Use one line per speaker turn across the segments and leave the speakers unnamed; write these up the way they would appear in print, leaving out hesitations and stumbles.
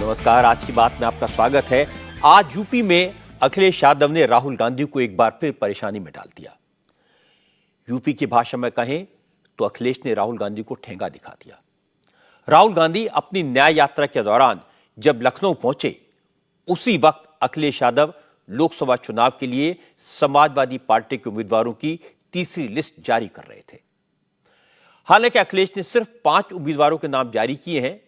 नमस्कार, आज की बात में आपका स्वागत है। आज यूपी में अखिलेश यादव ने राहुल गांधी को एक बार फिर परेशानी में डाल दिया। यूपी की भाषा में कहें तो अखिलेश ने राहुल गांधी को ठेंगा दिखा दिया। राहुल गांधी अपनी न्याय यात्रा के दौरान जब लखनऊ पहुंचे, उसी वक्त अखिलेश यादव लोकसभा चुनाव के लिए समाजवादी पार्टी के उम्मीदवारों की तीसरी लिस्ट जारी कर रहे थे। हालांकि अखिलेश ने सिर्फ 5 उम्मीदवारों के नाम जारी किए हैं।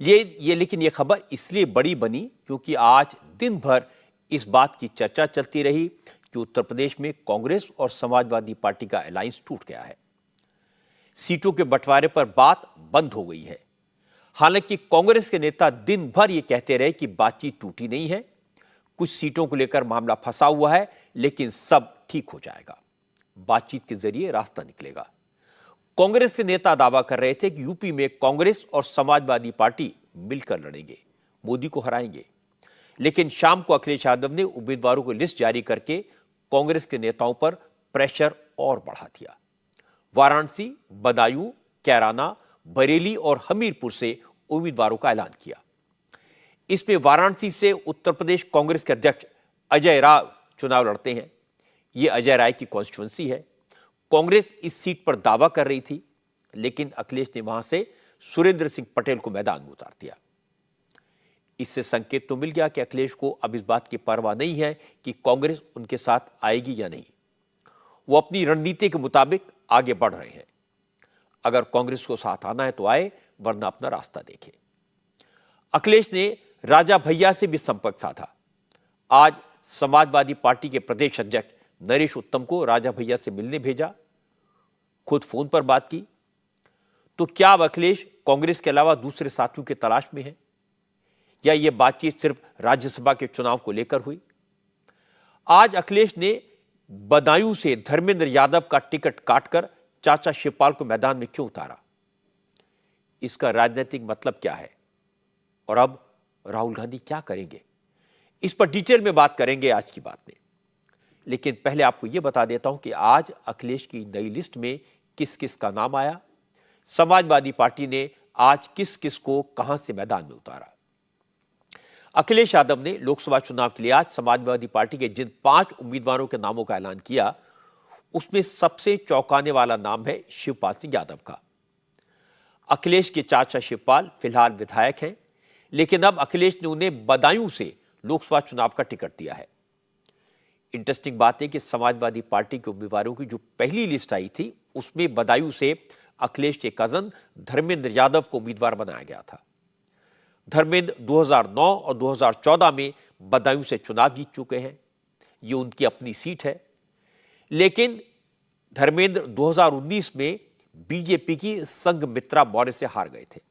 लेकिन ये खबर इसलिए बड़ी बनी क्योंकि आज दिन भर इस बात की चर्चा चलती रही कि उत्तर प्रदेश में कांग्रेस और समाजवादी पार्टी का अलायंस टूट गया है। सीटों के बंटवारे पर बात बंद हो गई है। हालांकि कांग्रेस के नेता दिन भर ये कहते रहे कि बातचीत टूटी नहीं है, कुछ सीटों को लेकर मामला फंसा हुआ है, लेकिन सब ठीक हो जाएगा, बातचीत के जरिए रास्ता निकलेगा। कांग्रेस के नेता दावा कर रहे थे कि यूपी में कांग्रेस और समाजवादी पार्टी मिलकर लड़ेंगे, मोदी को हराएंगे। लेकिन शाम को अखिलेश यादव ने उम्मीदवारों की लिस्ट जारी करके कांग्रेस के नेताओं पर प्रेशर और बढ़ा दिया। वाराणसी, बदायूं, कैराना, बरेली और हमीरपुर से उम्मीदवारों का ऐलान किया। इसमें वाराणसी से उत्तर प्रदेश कांग्रेस के अध्यक्ष अजय राय चुनाव लड़ते हैं। यह अजय राय की कॉन्स्टिट्यूंसी है। कांग्रेस इस सीट पर दावा कर रही थी, लेकिन अखिलेश ने वहां से सुरेंद्र सिंह पटेल को मैदान में उतार दिया। इससे संकेत तो मिल गया कि अखिलेश को अब इस बात की परवाह नहीं है कि कांग्रेस उनके साथ आएगी या नहीं। वो अपनी रणनीति के मुताबिक आगे बढ़ रहे हैं। अगर कांग्रेस को साथ आना है तो आए, वरना अपना रास्ता देखे। अखिलेश ने राजा भैया से भी संपर्क साधा। आज समाजवादी पार्टी के प्रदेश अध्यक्ष नरेश उत्तम को राजा भैया से मिलने भेजा, खुद फोन पर बात की। तो क्या अब अखिलेश कांग्रेस के अलावा दूसरे साथियों की तलाश में है, या यह बातचीत सिर्फ राज्यसभा के चुनाव को लेकर हुई? आज अखिलेश ने बदायूं से धर्मेंद्र यादव का टिकट काटकर चाचा शिवपाल को मैदान में क्यों उतारा? इसका राजनीतिक मतलब क्या है, और अब राहुल गांधी क्या करेंगे? इस पर डिटेल में बात करेंगे आज की बात में। लेकिन पहले आपको यह बता देता हूं कि आज अखिलेश की नई लिस्ट में किस किस का नाम आया, समाजवादी पार्टी ने आज किस किस को कहां से मैदान में उतारा। अखिलेश यादव ने लोकसभा चुनाव के लिए आज समाजवादी पार्टी के जिन 5 उम्मीदवारों के नामों का ऐलान किया, उसमें सबसे चौंकाने वाला नाम है शिवपाल सिंह यादव का। अखिलेश के चाचा शिवपाल फिलहाल विधायक हैं, लेकिन अब अखिलेश ने उन्हें बदायूं से लोकसभा चुनाव का टिकट दिया है। इंटरेस्टिंग बात है कि समाजवादी पार्टी के उम्मीदवारों की जो पहली लिस्ट आई थी, उसमें बदायूं से अखिलेश के कजन धर्मेंद्र यादव को उम्मीदवार बनाया गया था। धर्मेंद्र 2009 और 2014 में बदायूं से चुनाव जीत चुके हैं। ये उनकी अपनी सीट है। लेकिन धर्मेंद्र 2019 में बीजेपी की संघमित्रा मौर्य से हार गए थे।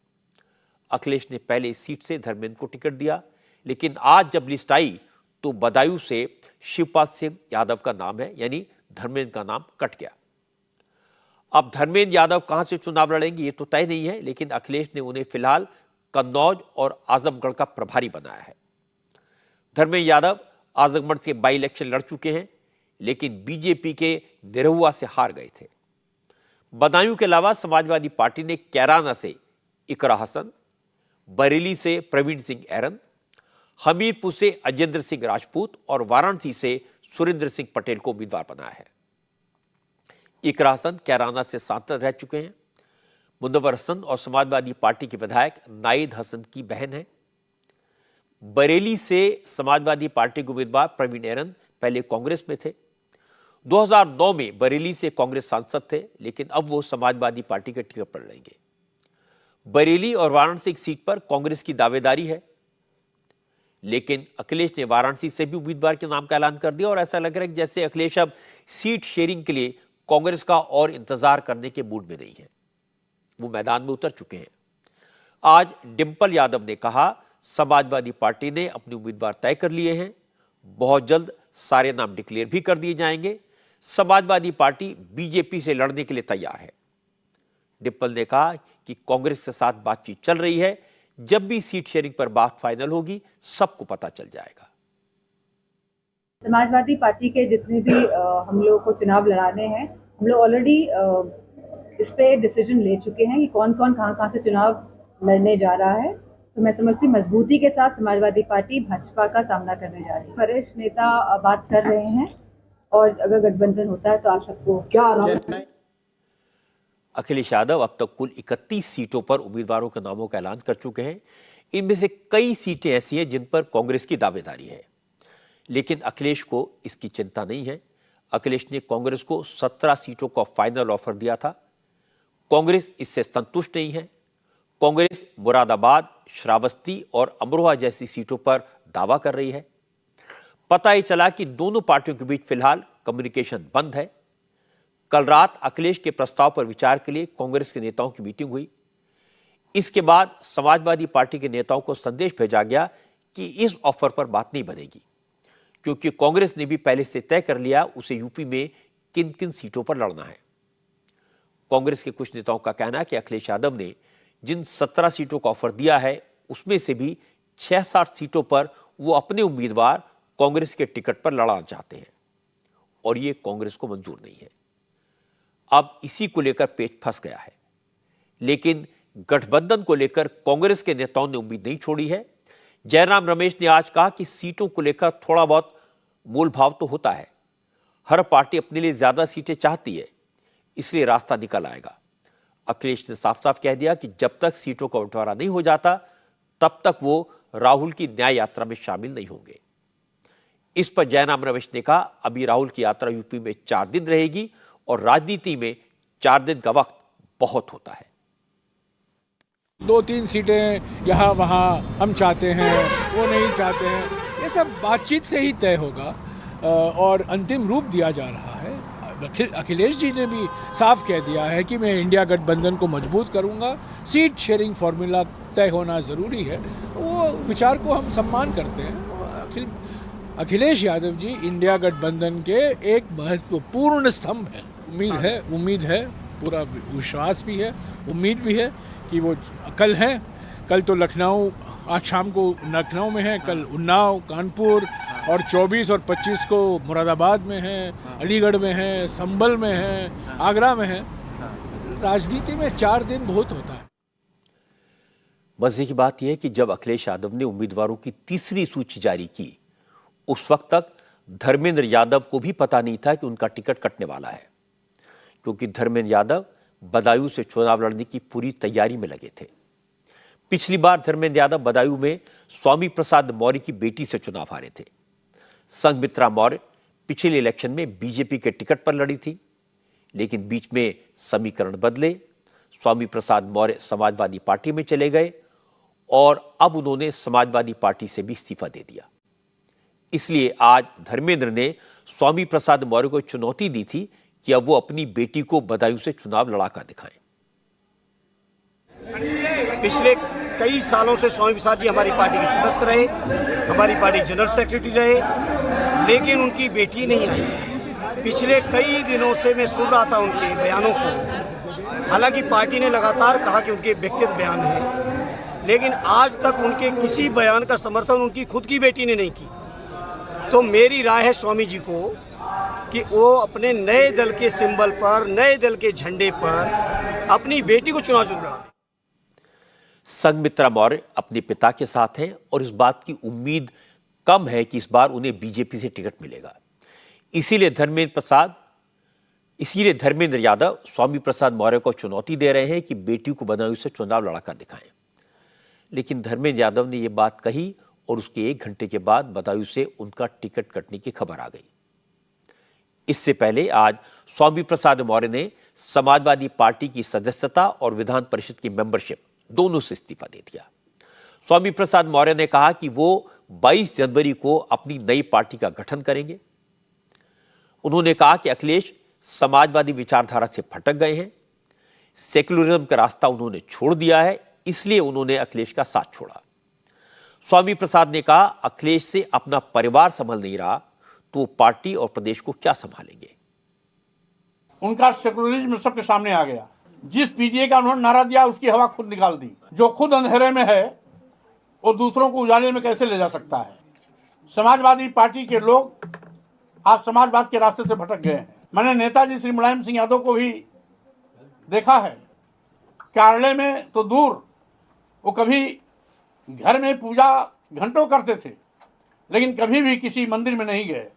अखिलेश ने पहले इस सीट से धर्मेंद्र को टिकट दिया, लेकिन आज जब लिस्ट आई तो बदायूं से शिवपाल सिंह यादव का नाम है, यानी धर्मेंद्र का नाम कट गया। अब धर्मेंद्र यादव कहां से चुनाव लड़ेंगे ये तो तय नहीं है, लेकिन अखिलेश ने उन्हें फिलहाल कन्नौज और आजमगढ़ का प्रभारी बनाया है। धर्मेंद्र यादव आजमगढ़ से बाई इलेक्शन लड़ चुके हैं, लेकिन बीजेपी के निरहुआ से हार गए थे। बदायूं के अलावा समाजवादी पार्टी ने कैराना से इकरा हसन, बरेली से प्रवीण सिंह ऐरन, हमीरपुर से अजेंद्र सिंह राजपूत और वाराणसी से सुरेंद्र सिंह पटेल को उम्मीदवार बनाया है। इकरा हसन कैराना से सांसद रह चुके हैं। मुनव्वर हसन और समाजवादी पार्टी के विधायक नाइद हसन की बहन है। बरेली से समाजवादी पार्टी के उम्मीदवार प्रवीण ऐरन पहले कांग्रेस में थे। 2009 में बरेली से कांग्रेस सांसद थे, लेकिन अब वो समाजवादी पार्टी के टिकट पर लड़ेंगे। बरेली और वाराणसी की सीट पर कांग्रेस की दावेदारी है, लेकिन अखिलेश ने वाराणसी से भी उम्मीदवार के नाम का ऐलान कर दिया और ऐसा लग रहा है कि जैसे अखिलेश अब सीट शेयरिंग के लिए कांग्रेस का और इंतजार करने के मूड में नहीं है। वो मैदान में उतर चुके हैं। आज डिंपल यादव ने कहा, समाजवादी पार्टी ने अपने उम्मीदवार तय कर लिए हैं, बहुत जल्द सारे नाम डिक्लेयर भी कर दिए जाएंगे। समाजवादी पार्टी बीजेपी से लड़ने के लिए तैयार है। डिंपल ने कहा कि कांग्रेस के साथ बातचीत चल रही है, जब भी सीट शेयरिंग पर बात फाइनल होगी सबको पता चल जाएगा।
समाजवादी पार्टी के जितने भी हम लोग को चुनाव लड़ाने हैं, हम लोग ऑलरेडी इस पे डिसीजन ले चुके हैं कि कौन कौन कहाँ से चुनाव लड़ने जा रहा है। तो मैं समझती मजबूती के साथ समाजवादी पार्टी भाजपा का सामना करने जा रही है। वरिष्ठ नेता बात कर रहे हैं और अगर गठबंधन होता है तो आप सबको क्या
अखिलेश यादव अब तक कुल 31 सीटों पर उम्मीदवारों के नामों का ऐलान कर चुके हैं। इनमें से कई सीटें ऐसी हैं जिन पर कांग्रेस की दावेदारी है, लेकिन अखिलेश को इसकी चिंता नहीं है। अखिलेश ने कांग्रेस को 17 सीटों का फाइनल ऑफर दिया था। कांग्रेस इससे संतुष्ट नहीं है। कांग्रेस मुरादाबाद, श्रावस्ती और अमरोहा जैसी सीटों पर दावा कर रही है। पता ही चला कि दोनों पार्टियों के बीच फिलहाल कम्युनिकेशन बंद है। कल रात अखिलेश के प्रस्ताव पर विचार के लिए कांग्रेस के नेताओं की मीटिंग हुई। इसके बाद समाजवादी पार्टी के नेताओं को संदेश भेजा गया कि इस ऑफर पर बात नहीं बनेगी, क्योंकि कांग्रेस ने भी पहले से तय कर लिया उसे यूपी में किन किन सीटों पर लड़ना है। कांग्रेस के कुछ नेताओं का कहना है कि अखिलेश यादव ने जिन 17 सीटों का ऑफर दिया है उसमें से भी 6-7 सीटों पर वो अपने उम्मीदवार कांग्रेस के टिकट पर लड़ना चाहते हैं और ये कांग्रेस को मंजूर नहीं है। अब इसी को लेकर पेच फंस गया है, लेकिन गठबंधन को लेकर कांग्रेस के नेताओं ने उम्मीद नहीं छोड़ी है। जयराम रमेश ने आज कहा कि सीटों को लेकर थोड़ा बहुत मोल भाव तो होता है, हर पार्टी अपने लिए ज्यादा सीटें चाहती है, इसलिए रास्ता निकल आएगा। अखिलेश ने साफ साफ कह दिया कि जब तक सीटों का बंटवारा नहीं हो जाता तब तक वो राहुल की न्याय यात्रा में शामिल नहीं होंगे। इस पर जयराम रमेश ने कहा, अभी राहुल की यात्रा यूपी में 4 दिन रहेगी और राजनीति में 4 दिन का वक्त बहुत होता है।
2-3 सीटें यहाँ वहाँ हम चाहते हैं, वो नहीं चाहते हैं, ये सब बातचीत से ही तय होगा और अंतिम रूप दिया जा रहा है। अखिलेश जी ने भी साफ कह दिया है कि मैं इंडिया गठबंधन को मजबूत करूंगा, सीट शेयरिंग फॉर्मूला तय होना ज़रूरी है। वो विचार को हम सम्मान करते हैं। अखिलेश यादव जी इंडिया गठबंधन के एक महत्वपूर्ण स्तंभ हैं। उम्मीद है, पूरा विश्वास भी है, उम्मीद भी है कि वो कल तो लखनऊ, आज शाम को लखनऊ में है, कल उन्नाव, कानपुर और 24 और 25 को मुरादाबाद में है, अलीगढ़ में है, संभल में है, आगरा में है। राजनीति में 4 दिन बहुत होता है।
मजे की बात यह है कि जब अखिलेश यादव ने उम्मीदवारों की तीसरी सूची जारी की, उस वक्त तक धर्मेंद्र यादव को भी पता नहीं था कि उनका टिकट कटने वाला है, क्योंकि धर्मेंद्र यादव बदायूं से चुनाव लड़ने की पूरी तैयारी में लगे थे। पिछली बार धर्मेंद्र यादव बदायूं में स्वामी प्रसाद मौर्य की बेटी से चुनाव हारे थे। संघमित्रा मौर्य पिछले इलेक्शन में बीजेपी के टिकट पर लड़ी थी, लेकिन बीच में समीकरण बदले, स्वामी प्रसाद मौर्य समाजवादी पार्टी में चले गए और अब उन्होंने समाजवादी पार्टी से भी इस्तीफा दे दिया। इसलिए आज धर्मेंद्र ने स्वामी प्रसाद मौर्य को चुनौती दी थी कि अब वो अपनी बेटी को बदायूं से चुनाव लड़ाकर दिखाएं।
पिछले कई सालों से स्वामी प्रसाद जी हमारी पार्टी के सदस्य रहे, हमारी पार्टी जनरल सेक्रेटरी रहे, लेकिन उनकी बेटी नहीं आई। पिछले कई दिनों से मैं सुन रहा था उनके बयानों को। हालांकि पार्टी ने लगातार कहा कि उनके व्यक्तिगत बयान है, लेकिन आज तक उनके किसी बयान का समर्थन उनकी खुद की बेटी ने नहीं की। तो मेरी राय है स्वामी जी को कि वो अपने नए दल के सिंबल पर, नए दल के झंडे पर अपनी बेटी को चुनाव जरूर लड़ा दें।
संघमित्रा मौर्य अपने पिता के साथ हैं और इस बात की उम्मीद कम है कि इस बार उन्हें बीजेपी से टिकट मिलेगा। इसीलिए धर्मेंद्र यादव स्वामी प्रसाद मौर्य को चुनौती दे रहे हैं कि बेटी को बदायूं से चुनाव लड़ाकर दिखाएं। लेकिन धर्मेंद्र यादव ने यह बात कही और उसके 1 घंटे के बाद बदायूं से उनका टिकट कटने की खबर आ गई। इससे पहले आज स्वामी प्रसाद मौर्य ने समाजवादी पार्टी की सदस्यता और विधान परिषद की मेंबरशिप दोनों से इस्तीफा दे दिया। स्वामी प्रसाद मौर्य ने कहा कि वो 22 जनवरी को अपनी नई पार्टी का गठन करेंगे। उन्होंने कहा कि अखिलेश समाजवादी विचारधारा से भटक गए हैं, सेक्युलरिज्म का रास्ता उन्होंने छोड़ दिया है, इसलिए उन्होंने अखिलेश का साथ छोड़ा। स्वामी प्रसाद ने कहा, अखिलेश से अपना परिवार संभल नहीं रहा तो पार्टी और प्रदेश को क्या संभालेंगे।
उनका सेकुलरिज्म सबके सामने आ गया। जिस पीडीए का उन्होंने नारा दिया उसकी हवा खुद निकाल दी। जो खुद अंधेरे में है वो दूसरों को उजाले में कैसे ले जा सकता है। समाजवादी पार्टी के लोग आज समाजवाद के रास्ते से भटक गए हैं। मैंने नेताजी श्री मुलायम सिंह यादव को भी देखा है, कार्यालय में तो दूर, वो कभी घर में पूजा घंटों करते थे, लेकिन कभी भी किसी मंदिर में नहीं गए।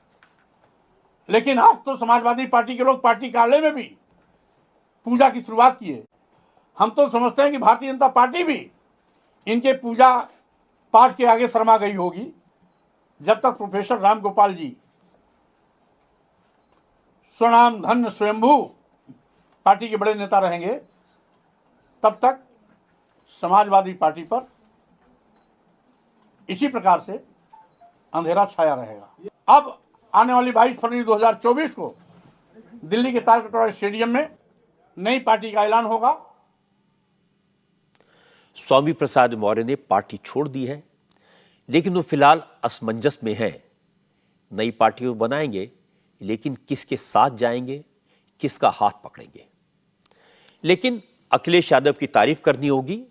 लेकिन आज तो समाजवादी पार्टी के लोग पार्टी कार्यालय में भी पूजा की शुरुआत की है। हम तो समझते हैं कि भारतीय जनता पार्टी भी इनके पूजा पाठ के आगे शर्मा गई होगी। जब तक प्रोफेसर राम गोपाल जी स्वनाम धन्य स्वयंभू पार्टी के बड़े नेता रहेंगे, तब तक समाजवादी पार्टी पर इसी प्रकार से अंधेरा छाया रहेगा। अब आने वाली 22 फरवरी 2024 को दिल्ली के तालकटोरा स्टेडियम में नई पार्टी का ऐलान होगा।
स्वामी प्रसाद मौर्य ने पार्टी छोड़ दी है, लेकिन वो फिलहाल असमंजस में है। नई पार्टी वो बनाएंगे, लेकिन किसके साथ जाएंगे, किसका हाथ पकड़ेंगे। लेकिन अखिलेश यादव की तारीफ करनी होगी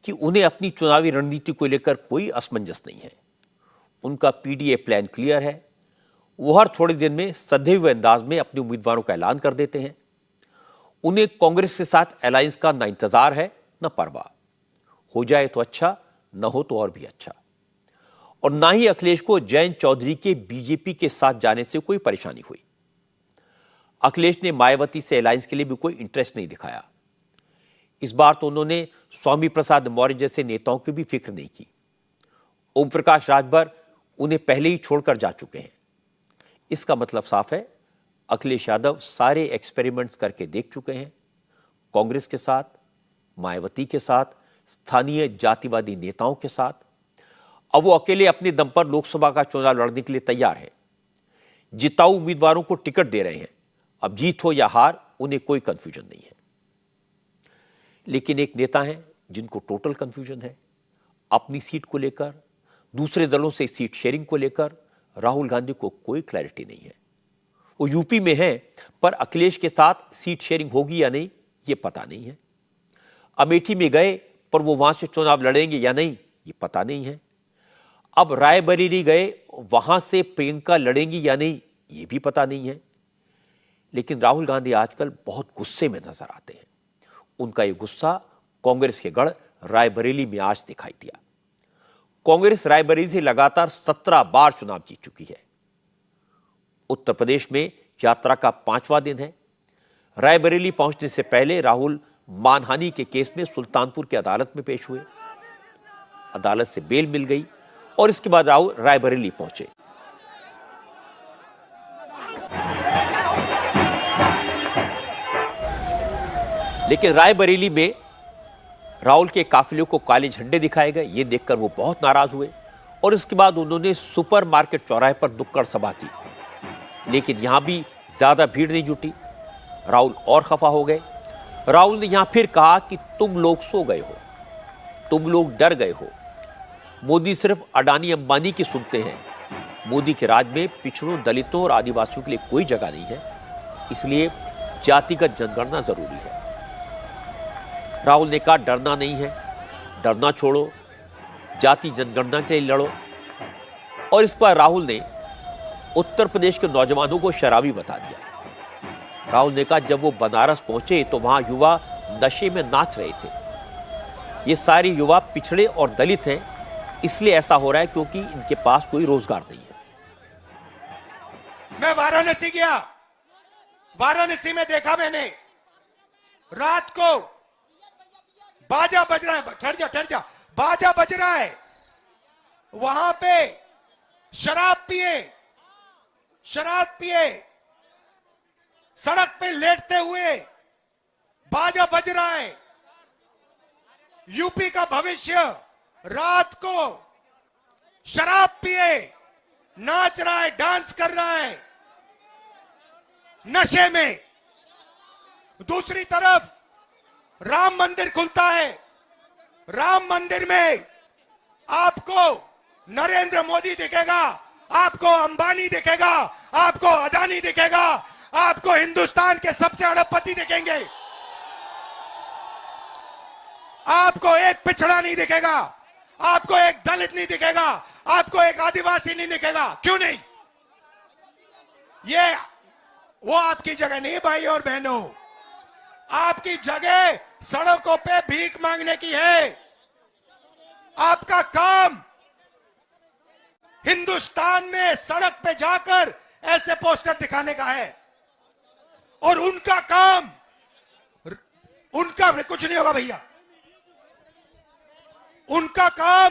कि उन्हें अपनी चुनावी रणनीति को लेकर कोई असमंजस नहीं है। उनका पीडीए प्लान क्लियर है। वो हर थोड़े दिन में सधे हुए अंदाज में अपने उम्मीदवारों का ऐलान कर देते हैं। उन्हें कांग्रेस के साथ अलायंस का न इंतजार है न परवाह। हो जाए तो अच्छा, न हो तो और भी अच्छा। और ना ही अखिलेश को जयंत चौधरी के बीजेपी के साथ जाने से कोई परेशानी हुई। अखिलेश ने मायावती से अलायंस के लिए भी कोई इंटरेस्ट नहीं दिखाया। इस बार तो उन्होंने स्वामी प्रसाद मौर्य जैसे नेताओं की भी फिक्र नहीं की। ओम प्रकाश राजभर उन्हें पहले ही छोड़कर जा चुके हैं। इसका मतलब साफ है, अखिलेश यादव सारे एक्सपेरिमेंट्स करके देख चुके हैं। कांग्रेस के साथ, मायावती के साथ, स्थानीय जातिवादी नेताओं के साथ। अब वो अकेले अपने दम पर लोकसभा का चुनाव लड़ने के लिए तैयार है। जिताऊ उम्मीदवारों को टिकट दे रहे हैं। अब जीत हो या हार, उन्हें कोई कंफ्यूजन नहीं है। लेकिन एक नेता हैं जिनको टोटल कंफ्यूजन है अपनी सीट को लेकर, दूसरे दलों से सीट शेयरिंग को लेकर। राहुल गांधी को कोई क्लैरिटी नहीं है। वो यूपी में हैं, पर अखिलेश के साथ सीट शेयरिंग होगी या नहीं, ये पता नहीं है। अमेठी में गए, पर वो वहां से चुनाव लड़ेंगे या नहीं, ये पता नहीं है। अब रायबरेली गए, वहां से प्रियंका लड़ेंगी या नहीं, ये भी पता नहीं है। लेकिन राहुल गांधी आजकल बहुत गुस्से में नजर आते हैं। उनका ये गुस्सा कांग्रेस के गढ़ रायबरेली में आज दिखाई दिया। कांग्रेस रायबरेली से लगातार 17 बार चुनाव जीत चुकी है। उत्तर प्रदेश में यात्रा का 5वां दिन है। रायबरेली पहुंचने से पहले राहुल मानहानि के केस में सुल्तानपुर की अदालत में पेश हुए। अदालत से बेल मिल गई और इसके बाद राहुल रायबरेली पहुंचे। लेकिन रायबरेली में राहुल के काफिले को काले झंडे दिखाए गए। ये देखकर वो बहुत नाराज हुए और इसके बाद उन्होंने सुपरमार्केट चौराहे पर नुक्कड़ सभा की। लेकिन यहां भी ज्यादा भीड़ नहीं जुटी। राहुल और खफा हो गए। राहुल ने यहां फिर कहा कि तुम लोग सो गए हो, तुम लोग डर गए हो। मोदी सिर्फ अडानी अंबानी की सुनते हैं। मोदी के राज में पिछड़ों, दलितों और आदिवासियों के लिए कोई जगह नहीं है। इसलिए जातिगत जनगणना जरूरी है। राहुल ने कहा डरना नहीं है, डरना छोड़ो, जाति जनगणना के लिए लड़ो। और इस पर राहुल ने उत्तर प्रदेश के नौजवानों को शराबी बता दिया। राहुल ने कहा जब वो बनारस पहुंचे तो वहां युवा नशे में नाच रहे थे। ये सारे युवा पिछड़े और दलित हैं, इसलिए ऐसा हो रहा है क्योंकि इनके पास कोई रोजगार नहीं है।
मैं वाराणसी गया, वाराणसी में देखा मैंने रात को बाजा बज रहा है। ठहर जा, बाजा बज रहा है। वहां पे शराब पिए सड़क पे लेटते हुए बाजा बज रहा है। यूपी का भविष्य रात को शराब पिए नाच रहा है, डांस कर रहा है नशे में। दूसरी तरफ राम मंदिर खुलता है। राम मंदिर में आपको नरेंद्र मोदी दिखेगा, आपको अंबानी दिखेगा, आपको अदानी दिखेगा, आपको हिंदुस्तान के सबसे अरबपति दिखेंगे। आपको एक पिछड़ा नहीं दिखेगा, आपको एक दलित नहीं दिखेगा, आपको एक आदिवासी नहीं दिखेगा। क्यों नहीं? ये वो आपकी जगह नहीं भाई और बहनों। आपकी जगह सड़कों पे भीख मांगने की है। आपका काम हिंदुस्तान में सड़क पे जाकर ऐसे पोस्टर दिखाने का है, और उनका काम, उनका कुछ नहीं होगा भैया, उनका काम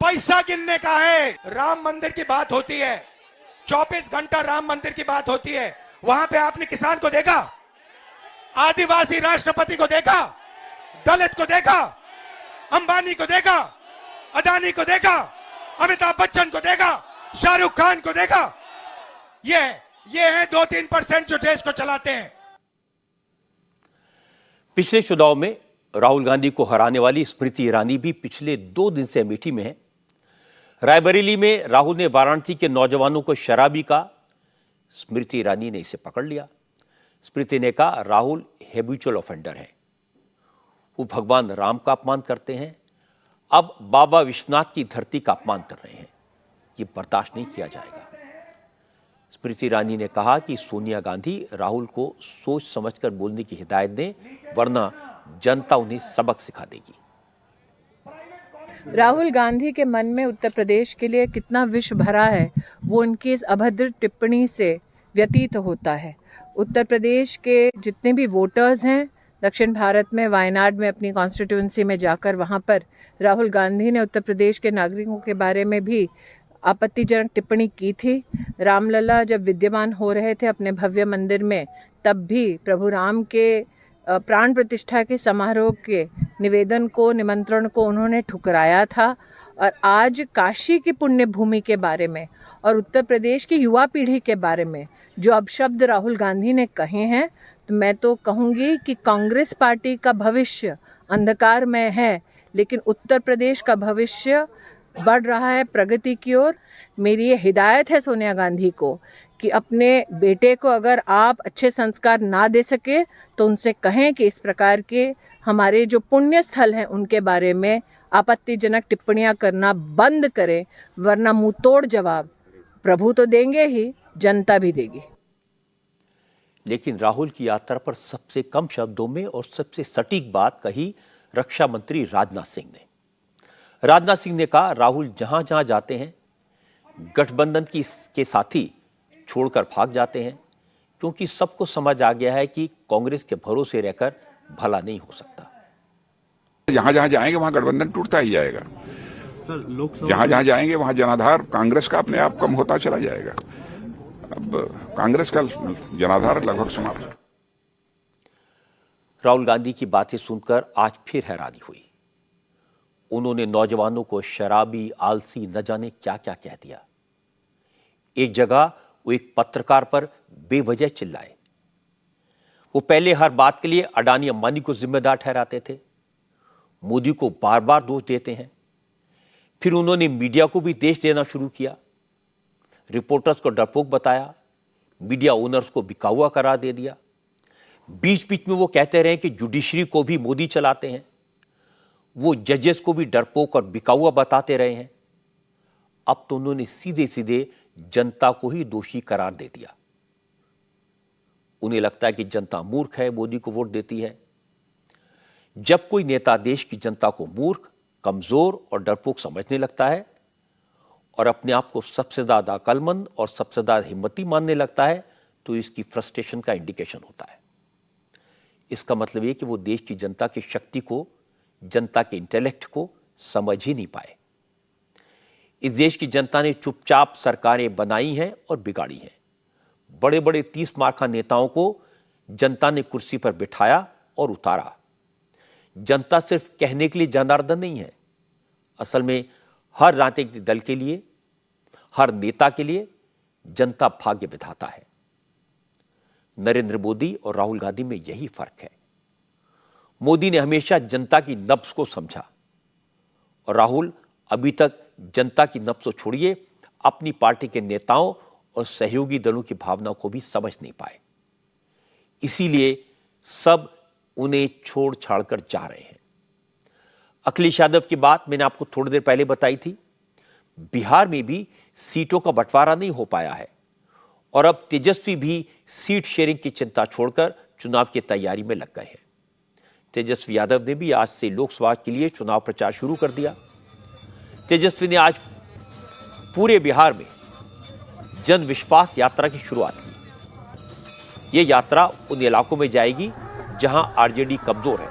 पैसा गिनने का है। राम मंदिर की बात होती है, 24 घंटा राम मंदिर की बात होती है, वहां पे आपने किसान को देखा, आदिवासी राष्ट्रपति को देखा, दलित को देखा, अंबानी को देखा, अदानी को देखा, अमिताभ बच्चन को देखा, शाहरुख खान को देखा। ये हैं 2-3% जो देश को चलाते हैं।
पिछले चुनाव में राहुल गांधी को हराने वाली स्मृति ईरानी भी पिछले 2 दिन से अमेठी में है। रायबरेली में राहुल ने वाराणसी के नौजवानों को शराबी कहा, स्मृति ईरानी ने इसे पकड़ लिया। स्मृति ने कहा राहुल हैबिचुअल ऑफेंडर है, वो भगवान राम का अपमान करते हैं, अब बाबा विश्वनाथ की धरती का अपमान कर रहे हैं, ये बर्दाश्त नहीं किया जाएगा। स्मृति ईरानी ने कहा कि सोनिया गांधी राहुल को सोच समझकर बोलने की हिदायत दें, वरना जनता उन्हें सबक सिखा देगी।
राहुल गांधी के मन में उत्तर प्रदेश के लिए कितना विष भरा है, वो उनकी इस अभद्र टिप्पणी से व्यतीत होता है। उत्तर प्रदेश के जितने भी वोटर्स हैं, दक्षिण भारत में वायनाड में अपनी कॉन्स्टिट्यूंसी में जाकर वहाँ पर राहुल गांधी ने उत्तर प्रदेश के नागरिकों के बारे में भी आपत्तिजनक टिप्पणी की थी। रामलला जब विद्यमान हो रहे थे अपने भव्य मंदिर में, तब भी प्रभु राम के प्राण प्रतिष्ठा के समारोह के निमंत्रण को उन्होंने ठुकराया था। और आज काशी की पुण्य भूमि के बारे में और उत्तर प्रदेश की युवा पीढ़ी के बारे में जो अपशब्द राहुल गांधी ने कहे हैं, तो मैं तो कहूँगी कि कांग्रेस पार्टी का भविष्य अंधकार में है, लेकिन उत्तर प्रदेश का भविष्य बढ़ रहा है प्रगति की ओर। मेरी ये हिदायत है सोनिया गांधी को कि अपने बेटे को अगर आप अच्छे संस्कार ना दे सके तो उनसे कहें कि इस प्रकार के हमारे जो पुण्य स्थल हैं उनके बारे में आपत्तिजनक टिप्पणियां करना बंद करें, वरना मुंह तोड़ जवाब प्रभु तो देंगे ही, जनता भी देगी।
लेकिन राहुल की यात्रा पर सबसे कम शब्दों में और सबसे सटीक बात कही रक्षा मंत्री राजनाथ सिंह ने। राजनाथ सिंह ने कहा राहुल जहां जहां जाते हैं गठबंधन के साथी छोड़कर भाग जाते हैं, क्योंकि सबको समझ आ गया है कि कांग्रेस के भरोसे रहकर भला नहीं हो सकता।
जहां जहां जाएंगे वहां गठबंधन टूटता ही जाएगा। जहां जहां जाएंगे वहां जनाधार कांग्रेस का अपने आप कम होता चला जाएगा। अब कांग्रेस का जनाधार लगभग समाप्त है।
राहुल गांधी की बातें सुनकर आज फिर हैरानी हुई। उन्होंने नौजवानों को शराबी, आलसी, न जाने क्या क्या कह दिया। एक जगह वो एक पत्रकार पर बेवजह चिल्लाए। वो पहले हर बात के लिए अडानी अंबानी को जिम्मेदार ठहराते थे, मोदी को बार बार दोष देते हैं। फिर उन्होंने मीडिया को भी दोष देना शुरू किया, रिपोर्टर्स को डरपोक बताया, मीडिया ओनर्स को बिका हुआ करार दे दिया। बीच बीच में वो कहते रहे कि जुडिशरी को भी मोदी चलाते हैं, वो जजेस को भी डरपोक और बिका हुआ बताते रहे हैं। अब तो उन्होंने सीधे सीधे जनता को ही दोषी करार दे दिया। उन्हें लगता है कि जनता मूर्ख है, मोदी को वोट देती है। जब कोई नेता देश की जनता को मूर्ख, कमजोर और डरपोक समझने लगता है और अपने आप को सबसे ज्यादा अक्लमंद और सबसे ज्यादा हिम्मती मानने लगता है, तो इसकी फ्रस्ट्रेशन का इंडिकेशन होता है। इसका मतलब यह कि वो देश की जनता की शक्ति को, जनता के इंटेलेक्ट को समझ ही नहीं पाए। इस देश की जनता ने चुपचाप सरकारें बनाई हैं और बिगाड़ी हैं। बड़े बड़े 30 मार्का नेताओं को जनता ने कुर्सी पर बिठाया और उतारा। जनता सिर्फ कहने के लिए जनार्दन नहीं है, असल में हर राजनीतिक दल के लिए, हर नेता के लिए जनता भाग्य विधाता है। नरेंद्र मोदी और राहुल गांधी में यही फर्क है। मोदी ने हमेशा जनता की नब्ज को समझा और राहुल अभी तक जनता की नब्ज को छोड़िए अपनी पार्टी के नेताओं और सहयोगी दलों की भावना को भी समझ नहीं पाए। इसीलिए सब उन्हें छोड़ छाड़ कर जा रहे हैं। अखिलेश यादव की बात मैंने आपको थोड़ी देर पहले बताई थी। बिहार में भी सीटों का बंटवारा नहीं हो पाया है और अब तेजस्वी भी सीट शेयरिंग की चिंता छोड़कर चुनाव की तैयारी में लग गए हैं। तेजस्वी यादव ने भी आज से लोकसभा के लिए चुनाव प्रचार शुरू कर दिया। तेजस्वी ने आज पूरे बिहार में जन विश्वास यात्रा की शुरुआत की। यह यात्रा उन इलाकों में जाएगी जहां आरजेडी कमजोर है,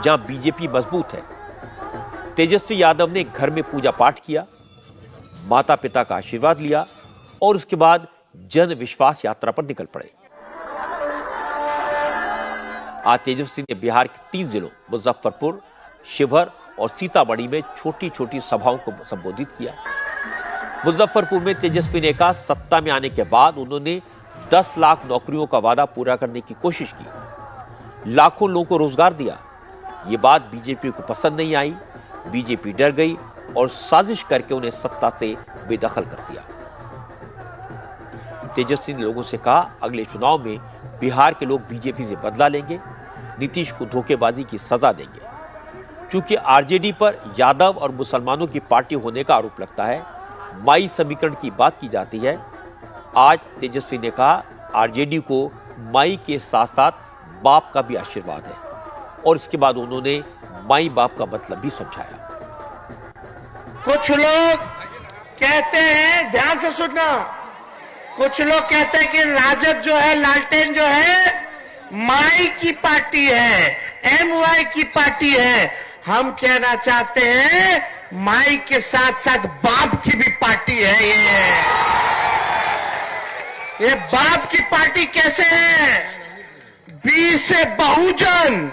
जहां बीजेपी मजबूत है। तेजस्वी यादव ने घर में पूजा पाठ किया, माता पिता का आशीर्वाद लिया और उसके बाद जन विश्वास यात्रा पर निकल पड़े। आज तेजस्वी ने बिहार के 3 जिलों मुजफ्फरपुर, शिवहर और सीतामढ़ी में छोटी छोटी सभाओं को संबोधित किया। मुजफ्फरपुर में तेजस्वी ने कहा, सत्ता में आने के बाद उन्होंने 10 लाख नौकरियों का वादा पूरा करने की कोशिश की, लाखों लोगों को रोजगार दिया। ये बात बीजेपी को पसंद नहीं आई। बीजेपी डर गई और साजिश करके उन्हें सत्ता से बेदखल कर दिया। तेजस्वी ने लोगों से कहा, अगले चुनाव में बिहार के लोग बीजेपी से बदला लेंगे, नीतीश को धोखेबाजी की सजा देंगे। क्योंकि आरजेडी पर यादव और मुसलमानों की पार्टी होने का आरोप लगता है, माई समीकरण की बात की जाती है। आज तेजस्वी ने कहा, आरजेडी को माई के साथ साथ बाप का भी आशीर्वाद है और इसके बाद उन्होंने माई बाप का मतलब भी समझाया।
कुछ लोग कहते हैं, ध्यान से सुनना, कुछ लोग कहते हैं कि राजद जो है, लालटेन जो है, माई की पार्टी है, एमवाई की पार्टी है। हम कहना चाहते हैं माई के साथ साथ बाप की भी पार्टी है। ये बाप की पार्टी कैसे है? बी से बहुजन,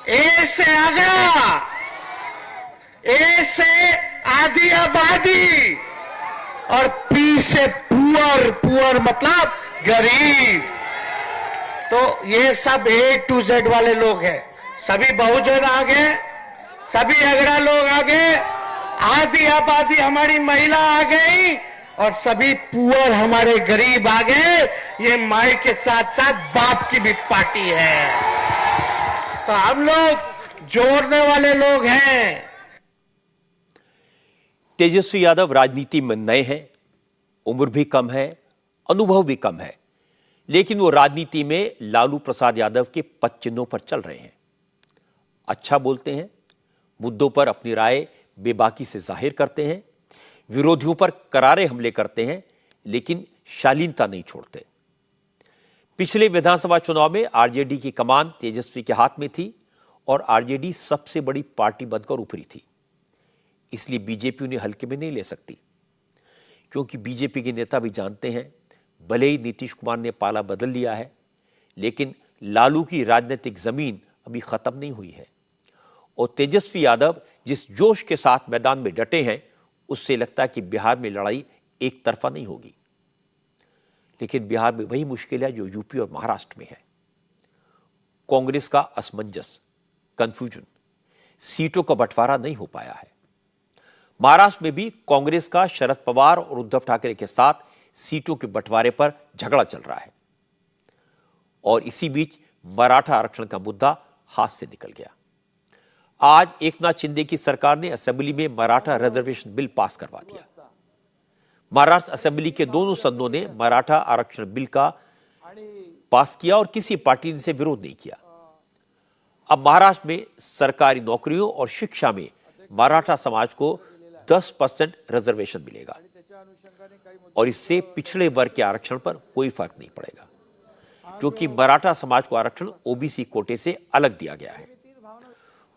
ए से आगा, ए से आधी आबादी और पी से पुअर, पुअर मतलब गरीब। तो ये सब A to Z वाले लोग हैं। सभी बहुजन आ गए, सभी अगड़ा लोग आ गए, आधी आबादी हमारी महिला आ गई और सभी पुअर हमारे गरीब आ गए। ये माई के साथ साथ बाप की भी पार्टी है। तो हम लोग जोड़ने वाले लोग हैं।
तेजस्वी यादव राजनीति में नए हैं, उम्र भी कम है, अनुभव भी कम है, लेकिन वो राजनीति में लालू प्रसाद यादव के पद चिन्हों पर चल रहे हैं। अच्छा बोलते हैं, मुद्दों पर अपनी राय बेबाकी से जाहिर करते हैं, विरोधियों पर करारे हमले करते हैं, लेकिन शालीनता नहीं छोड़ते। पिछले विधानसभा चुनाव में आरजेडी की कमान तेजस्वी के हाथ में थी और आरजेडी सबसे बड़ी पार्टी बनकर उभरी थी। इसलिए बीजेपी उन्हें हल्के में नहीं ले सकती, क्योंकि बीजेपी के नेता भी जानते हैं, भले ही नीतीश कुमार ने पाला बदल लिया है, लेकिन लालू की राजनीतिक जमीन अभी खत्म नहीं हुई है। और तेजस्वी यादव जिस जोश के साथ मैदान में डटे हैं, उससे लगता है कि बिहार में लड़ाई एक तरफा नहीं होगी। लेकिन बिहार में वही मुश्किल है जो यूपी और महाराष्ट्र में है। कांग्रेस का असमंजस, कंफ्यूजन, सीटों का बंटवारा नहीं हो पाया है। महाराष्ट्र में भी कांग्रेस का शरद पवार और उद्धव ठाकरे के साथ सीटों के बंटवारे पर झगड़ा चल रहा है और इसी बीच मराठा आरक्षण का मुद्दा हाथ से निकल गया। आज एकनाथ शिंदे की सरकार ने असेंबली में मराठा रिजर्वेशन बिल पास करवा दिया। महाराष्ट्र असेंबली के दोनों सदनों ने मराठा आरक्षण बिल का पास किया और किसी पार्टी ने इसे विरोध नहीं किया। अब महाराष्ट्र में सरकारी नौकरियों और शिक्षा में मराठा समाज को 10% रिजर्वेशन मिलेगा और इससे पिछड़े वर्ग के आरक्षण पर कोई फर्क नहीं पड़ेगा, क्योंकि मराठा समाज को आरक्षण ओबीसी कोटे से अलग दिया गया है।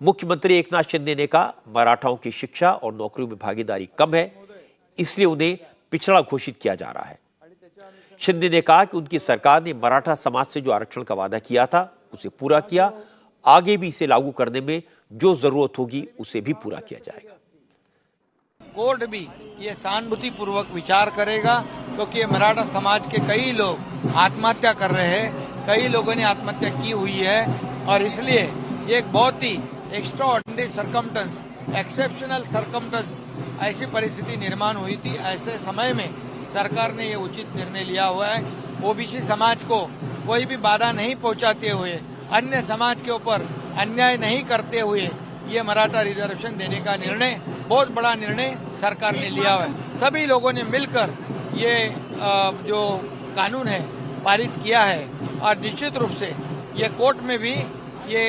मुख्यमंत्री एकनाथ शिंदे ने कहा, मराठाओं की शिक्षा और नौकरियों में भागीदारी कम है, इसलिए उन्हें पिछड़ा घोषित किया जा रहा है। शिंदे ने कहा कि उनकी सरकार ने मराठा समाज से जो आरक्षण का वादा किया था उसे पूरा किया, आगे भी इसे लागू करने में जो जरूरत होगी उसे भी पूरा किया जाएगा।
कोर्ट भी ये सहानुभूति पूर्वक विचार करेगा, क्योंकि ये मराठा समाज के कई लोग आत्महत्या कर रहे हैं, कई लोगों ने आत्महत्या की हुई है और इसलिए ये एक बहुत ही एक्स्ट्राऑर्डिनरी सर्कमस्टेंस, एक्सेप्शनल सर्कमस्टेंस, ऐसी परिस्थिति निर्माण हुई थी। ऐसे समय में सरकार ने ये उचित निर्णय लिया हुआ है। ओबीसी समाज को कोई भी बाधा नहीं पहुंचाते हुए, अन्य समाज के ऊपर अन्याय नहीं करते हुए ये मराठा रिजर्वेशन देने का निर्णय, बहुत बड़ा निर्णय सरकार ने लिया हुआ है। सभी लोगों ने मिलकर ये जो कानून है पारित किया है और निश्चित रूप से ये कोर्ट में भी ये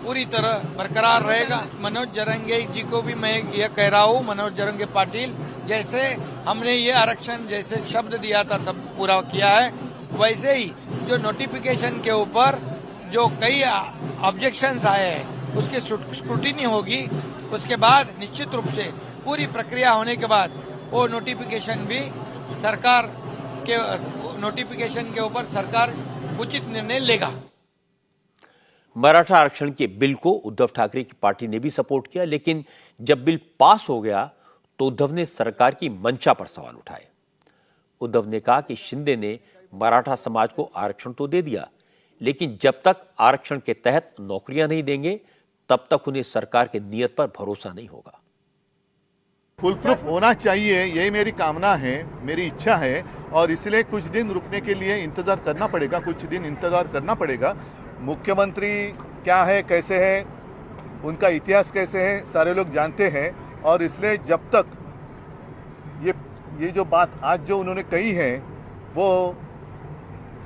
पूरी तरह बरकरार रहेगा। मनोज जरंगे जी को भी मैं ये कह रहा हूँ, मनोज जरंगे पाटिल, जैसे हमने ये आरक्षण जैसे शब्द दिया था तब पूरा किया है, वैसे ही जो नोटिफिकेशन के ऊपर जो कई ऑब्जेक्शंस आए हैं उसकी स्क्रूटिनी होगी। उसके बाद निश्चित रूप से पूरी प्रक्रिया होने के बाद वो नोटिफिकेशन भी सरकार के नोटिफिकेशन के ऊपर सरकार उचित निर्णय लेगा।
मराठा आरक्षण के बिल को उद्धव ठाकरे की पार्टी ने भी सपोर्ट किया, लेकिन जब बिल पास हो गया तो उद्धव ने सरकार की मंशा पर सवाल उठाए। उद्धव ने कहा कि शिंदे ने मराठा समाज को आरक्षण तो दे दिया, लेकिन जब तक आरक्षण के तहत नौकरियां नहीं देंगे तब तक उन्हें सरकार की नीयत पर भरोसा नहीं होगा।
फुल प्रूफ होना चाहिए, यही मेरी कामना है, मेरी इच्छा है, और इसलिए कुछ दिन रुकने के लिए इंतजार करना पड़ेगा, कुछ दिन इंतजार करना पड़ेगा। मुख्यमंत्री क्या है, कैसे है, उनका इतिहास कैसे है, सारे लोग जानते हैं, और इसलिए जब तक ये जो बात आज जो उन्होंने कही है वो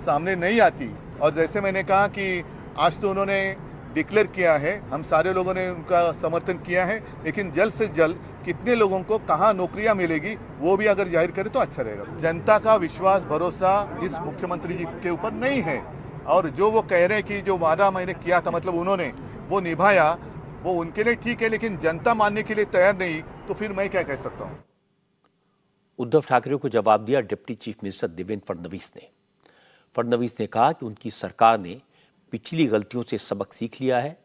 सामने नहीं आती, और जैसे मैंने कहा कि आज तो उन्होंने डिक्लेयर किया है, हम सारे लोगों ने उनका समर्थन किया है, लेकिन जल्द से जल्द कितने लोगों को कहाँ नौकरियां मिलेगी वो भी अगर जाहिर करे तो अच्छा रहेगा। जनता का विश्वास भरोसा इस मुख्यमंत्री जी के ऊपर नहीं है, और जो वो कह रहे हैं कि जो वादा मैंने किया था मतलब उन्होंने वो निभाया, वो उनके लिए ठीक है, लेकिन जनता मानने के लिए तैयार नहीं, तो फिर मैं क्या कह सकता हूँ।
उद्धव ठाकरे को जवाब दिया deputy chief minister Devendra Fadnavis ने। फडणवीस ने कहा कि उनकी सरकार ने पिछली गलतियों से सबक सीख लिया है,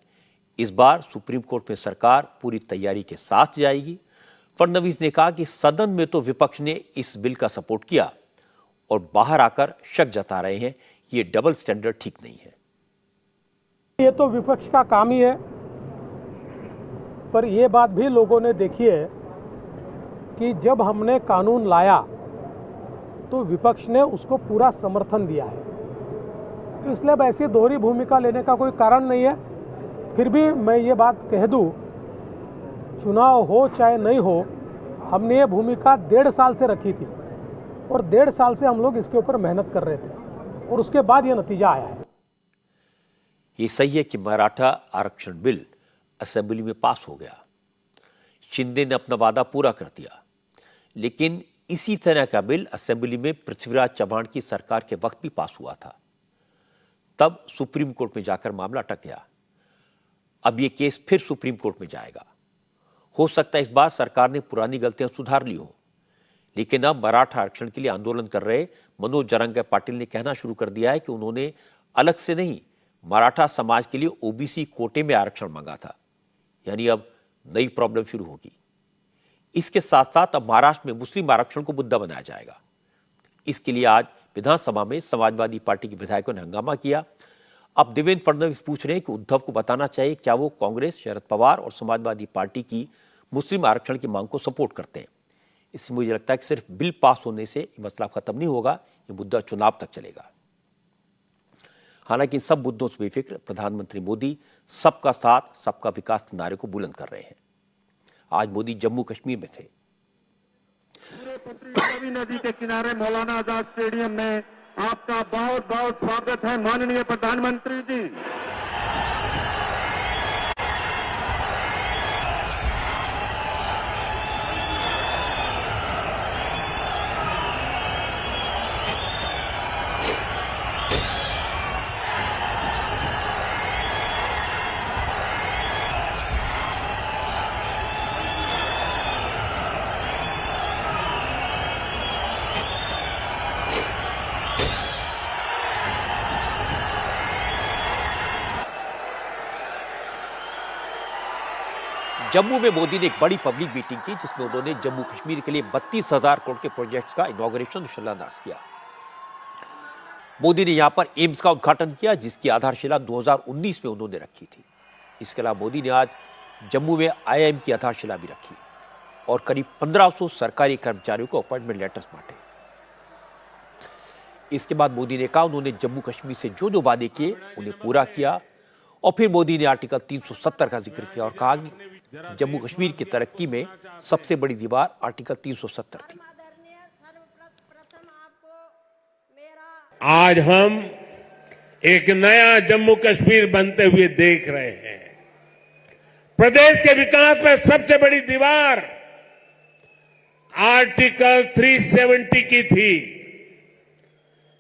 इस बार सुप्रीम कोर्ट में सरकार पूरी तैयारी के साथ जाएगी। फडणवीस ने कहा कि सदन में तो विपक्ष ने इस बिल का सपोर्ट किया और बाहर आकर शक जता रहे हैं, ये डबल स्टैंडर्ड ठीक नहीं है।
ये तो विपक्ष का काम ही है, पर यह बात भी लोगों ने देखी है कि जब हमने कानून लाया तो विपक्ष ने उसको पूरा समर्थन दिया है, तो इसलिए अब ऐसी दोहरी भूमिका लेने का कोई कारण नहीं है। फिर भी मैं ये बात कह दूं, चुनाव हो चाहे नहीं हो, हमने ये भूमिका 1.5 साल से रखी थी, और 1.5 साल से हम लोग इसके ऊपर मेहनत कर रहे थे, और उसके बाद ये नतीजा आया है।
ये सही है कि मराठा आरक्षण बिल असेंबली में पास हो गया, शिंदे ने अपना वादा पूरा कर दिया, लेकिन इसी तरह का बिल असेंबली में पृथ्वीराज चव्हाण की सरकार के वक्त भी पास हुआ था। तब सुप्रीम कोर्ट में जाकर मामला अटक गया। अब यह केस फिर सुप्रीम कोर्ट में जाएगा। हो सकता है इस बार सरकार ने पुरानी गलतियां सुधार ली हो, लेकिन अब मराठा आरक्षण के लिए आंदोलन कर रहे मनोज जरंगे पाटिल ने कहना शुरू कर दिया है कि उन्होंने अलग से नहीं, मराठा समाज के लिए ओबीसी कोटे में आरक्षण मांगा था। यानी अब नई प्रॉब्लम शुरू होगी। इसके साथ साथ अब महाराष्ट्र में मुस्लिम आरक्षण को मुद्दा बनाया जाएगा। इसके लिए आज विधानसभा में समाजवादी पार्टी के विधायकों ने हंगामा किया। अब देवेंद्र फडणवीस पूछ रहे हैं कि उद्धव को बताना चाहिए क्या वो कांग्रेस, शरद पवार और समाजवादी पार्टी की मुस्लिम आरक्षण की मांग को सपोर्ट करते हैं। इससे मुझे लगता है कि सिर्फ बिल पास होने से ये मसला खत्म नहीं होगा, ये मुद्दा चुनाव तक चलेगा। हालांकि सब मुद्दों से बेफिक्र प्रधानमंत्री मोदी सबका साथ सबका विकास के नारे को बुलंद कर रहे हैं। आज मोदी जम्मू कश्मीर में थे।
रवि नदी के किनारे मौलाना आजाद स्टेडियम में आपका बहुत बहुत स्वागत है माननीय प्रधानमंत्री जी।
जम्मू में मोदी ने एक बड़ी पब्लिक मीटिंग की, जिसमें उन्होंने जम्मू कश्मीर के लिए 32,000 करोड़ के प्रोजेक्ट्स का इनॉग्रेशन और शिलान्यास किया। मोदी ने यहां पर एम्स का उद्घाटन किया, जिसकी आधारशिला 2019 में उन्होंने रखी थी। इसके अलावा मोदी ने आज जम्मू में IIM की आधारशिला भी रखी और करीब 1500 सरकारी कर्मचारियों को अपॉइंटमेंट लेटर्स बांटे। इसके बाद मोदी ने कहा उन्होंने जम्मू कश्मीर से जो जो वादे किए उन्हें पूरा किया, और फिर मोदी ने आर्टिकल 370 का जिक्र किया और कहा कि जम्मू कश्मीर की तरक्की में सबसे बड़ी दीवार आर्टिकल 370 थी।
आज हम एक नया जम्मू कश्मीर बनते हुए देख रहे हैं। प्रदेश के विकास में सबसे बड़ी दीवार आर्टिकल 370 की थी,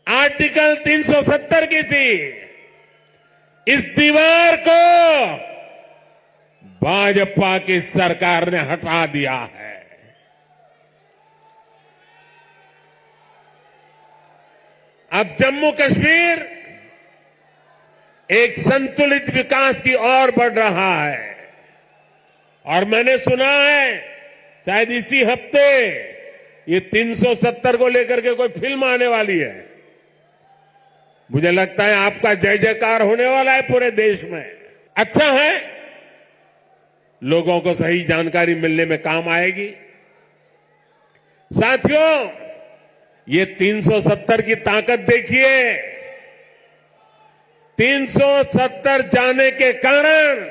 आर्टिकल 370 की थी। इस दीवार को भाजपा की सरकार ने हटा दिया है। अब जम्मू कश्मीर एक संतुलित विकास की ओर बढ़ रहा है। और मैंने सुना है शायद इसी हफ्ते ये 370 को लेकर के कोई फिल्म आने वाली है। मुझे लगता है आपका जय जयकार होने वाला है पूरे देश में। अच्छा है, लोगों को सही जानकारी मिलने में काम आएगी। साथियों, ये 370 की ताकत देखिए। 370 जाने के कारण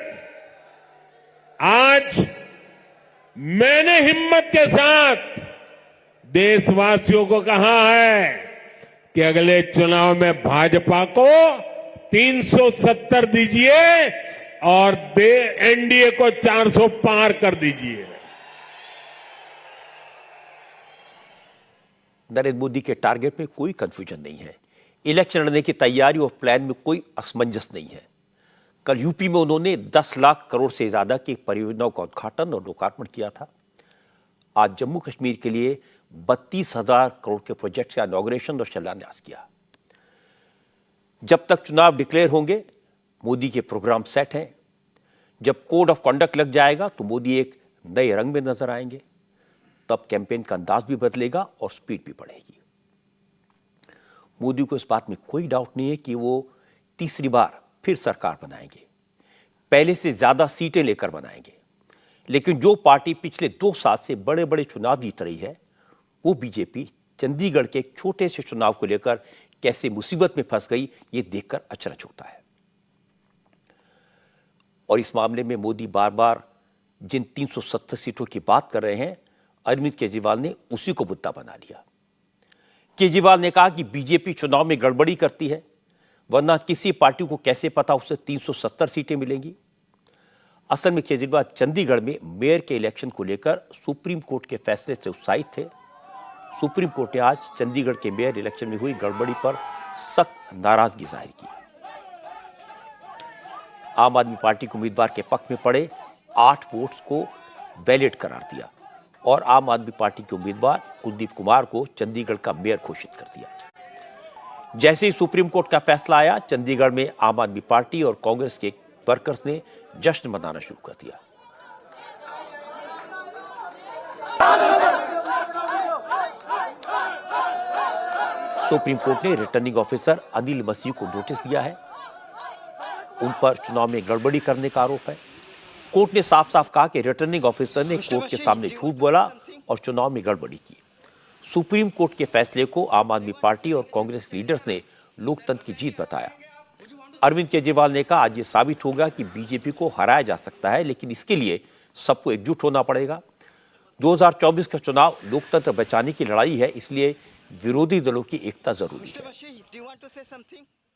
आज मैंने हिम्मत के साथ देशवासियों को कहा है कि अगले चुनाव में भाजपा को 370 दीजिए और एनडीए को 400 पार कर दीजिए।
नरेंद्र मोदी के टारगेट में कोई कंफ्यूजन नहीं है। इलेक्शन लड़ने की तैयारी और प्लान में कोई असमंजस नहीं है। कल यूपी में उन्होंने 10 लाख करोड़ से ज्यादा की परियोजनाओं का उद्घाटन और लोकार्पण किया था। आज जम्मू कश्मीर के लिए 32,000 करोड़ के प्रोजेक्ट का इनॉग्रेशन और शिलान्यास किया। जब तक चुनाव डिक्लेयर होंगे, मोदी के प्रोग्राम सेट हैं। जब कोड ऑफ कंडक्ट लग जाएगा तो मोदी एक नए रंग में नजर आएंगे। तब कैंपेन का अंदाज भी बदलेगा और स्पीड भी बढ़ेगी। मोदी को इस बात में कोई डाउट नहीं है कि वो तीसरी बार फिर सरकार बनाएंगे, पहले से ज्यादा सीटें लेकर बनाएंगे। लेकिन जो पार्टी पिछले 2 साल से बड़े बड़े चुनाव जीत रही है, वो बीजेपी चंडीगढ़ के एक छोटे से चुनाव को लेकर कैसे मुसीबत में फंस गई, ये देखकर अचरज होता है। और इस मामले में मोदी बार बार जिन 370 सीटों की बात कर रहे हैं, अरविंद केजरीवाल ने उसी को मुद्दा बना लिया। केजरीवाल ने कहा कि बीजेपी चुनाव में गड़बड़ी करती है, वरना किसी पार्टी को कैसे पता उसे 370 सीटें मिलेंगी। असल में केजरीवाल चंडीगढ़ में मेयर के इलेक्शन को लेकर सुप्रीम कोर्ट के फैसले से उत्साहित थे। सुप्रीम कोर्ट ने आज चंडीगढ़ के मेयर इलेक्शन में हुई गड़बड़ी पर सख्त नाराजगी जाहिर की। आम आदमी पार्टी के उम्मीदवार के पक्ष में पड़े 8 वोट्स को वैलिड करार दिया और आम आदमी पार्टी के उम्मीदवार कुलदीप कुमार को चंडीगढ़ का मेयर घोषित कर दिया। जैसे ही सुप्रीम कोर्ट का फैसला आया, चंडीगढ़ में आम आदमी पार्टी और कांग्रेस के वर्कर्स ने जश्न मनाना शुरू कर दिया। सुप्रीम कोर्ट ने रिटर्निंग ऑफिसर अनिल मसीह को नोटिस दिया है। उन पर चुनाव में गड़बड़ी करने का आरोप है। कोर्ट ने साफ साफ कहा कि रिटर्निंग ऑफिसर ने कोर्ट के सामने झूठ बोला और चुनाव में गड़बड़ी की। सुप्रीम कोर्ट के फैसले को आम आदमी पार्टी और कांग्रेस लीडर्स ने लोकतंत्र की जीत बताया। अरविंद केजरीवाल ने कहा, आज ये साबित होगा कि बीजेपी को हराया जा सकता है, लेकिन इसके लिए सबको एकजुट होना पड़ेगा। 2024 का चुनाव लोकतंत्र बचाने की लड़ाई है, इसलिए विरोधी दलों की एकता जरूरी है।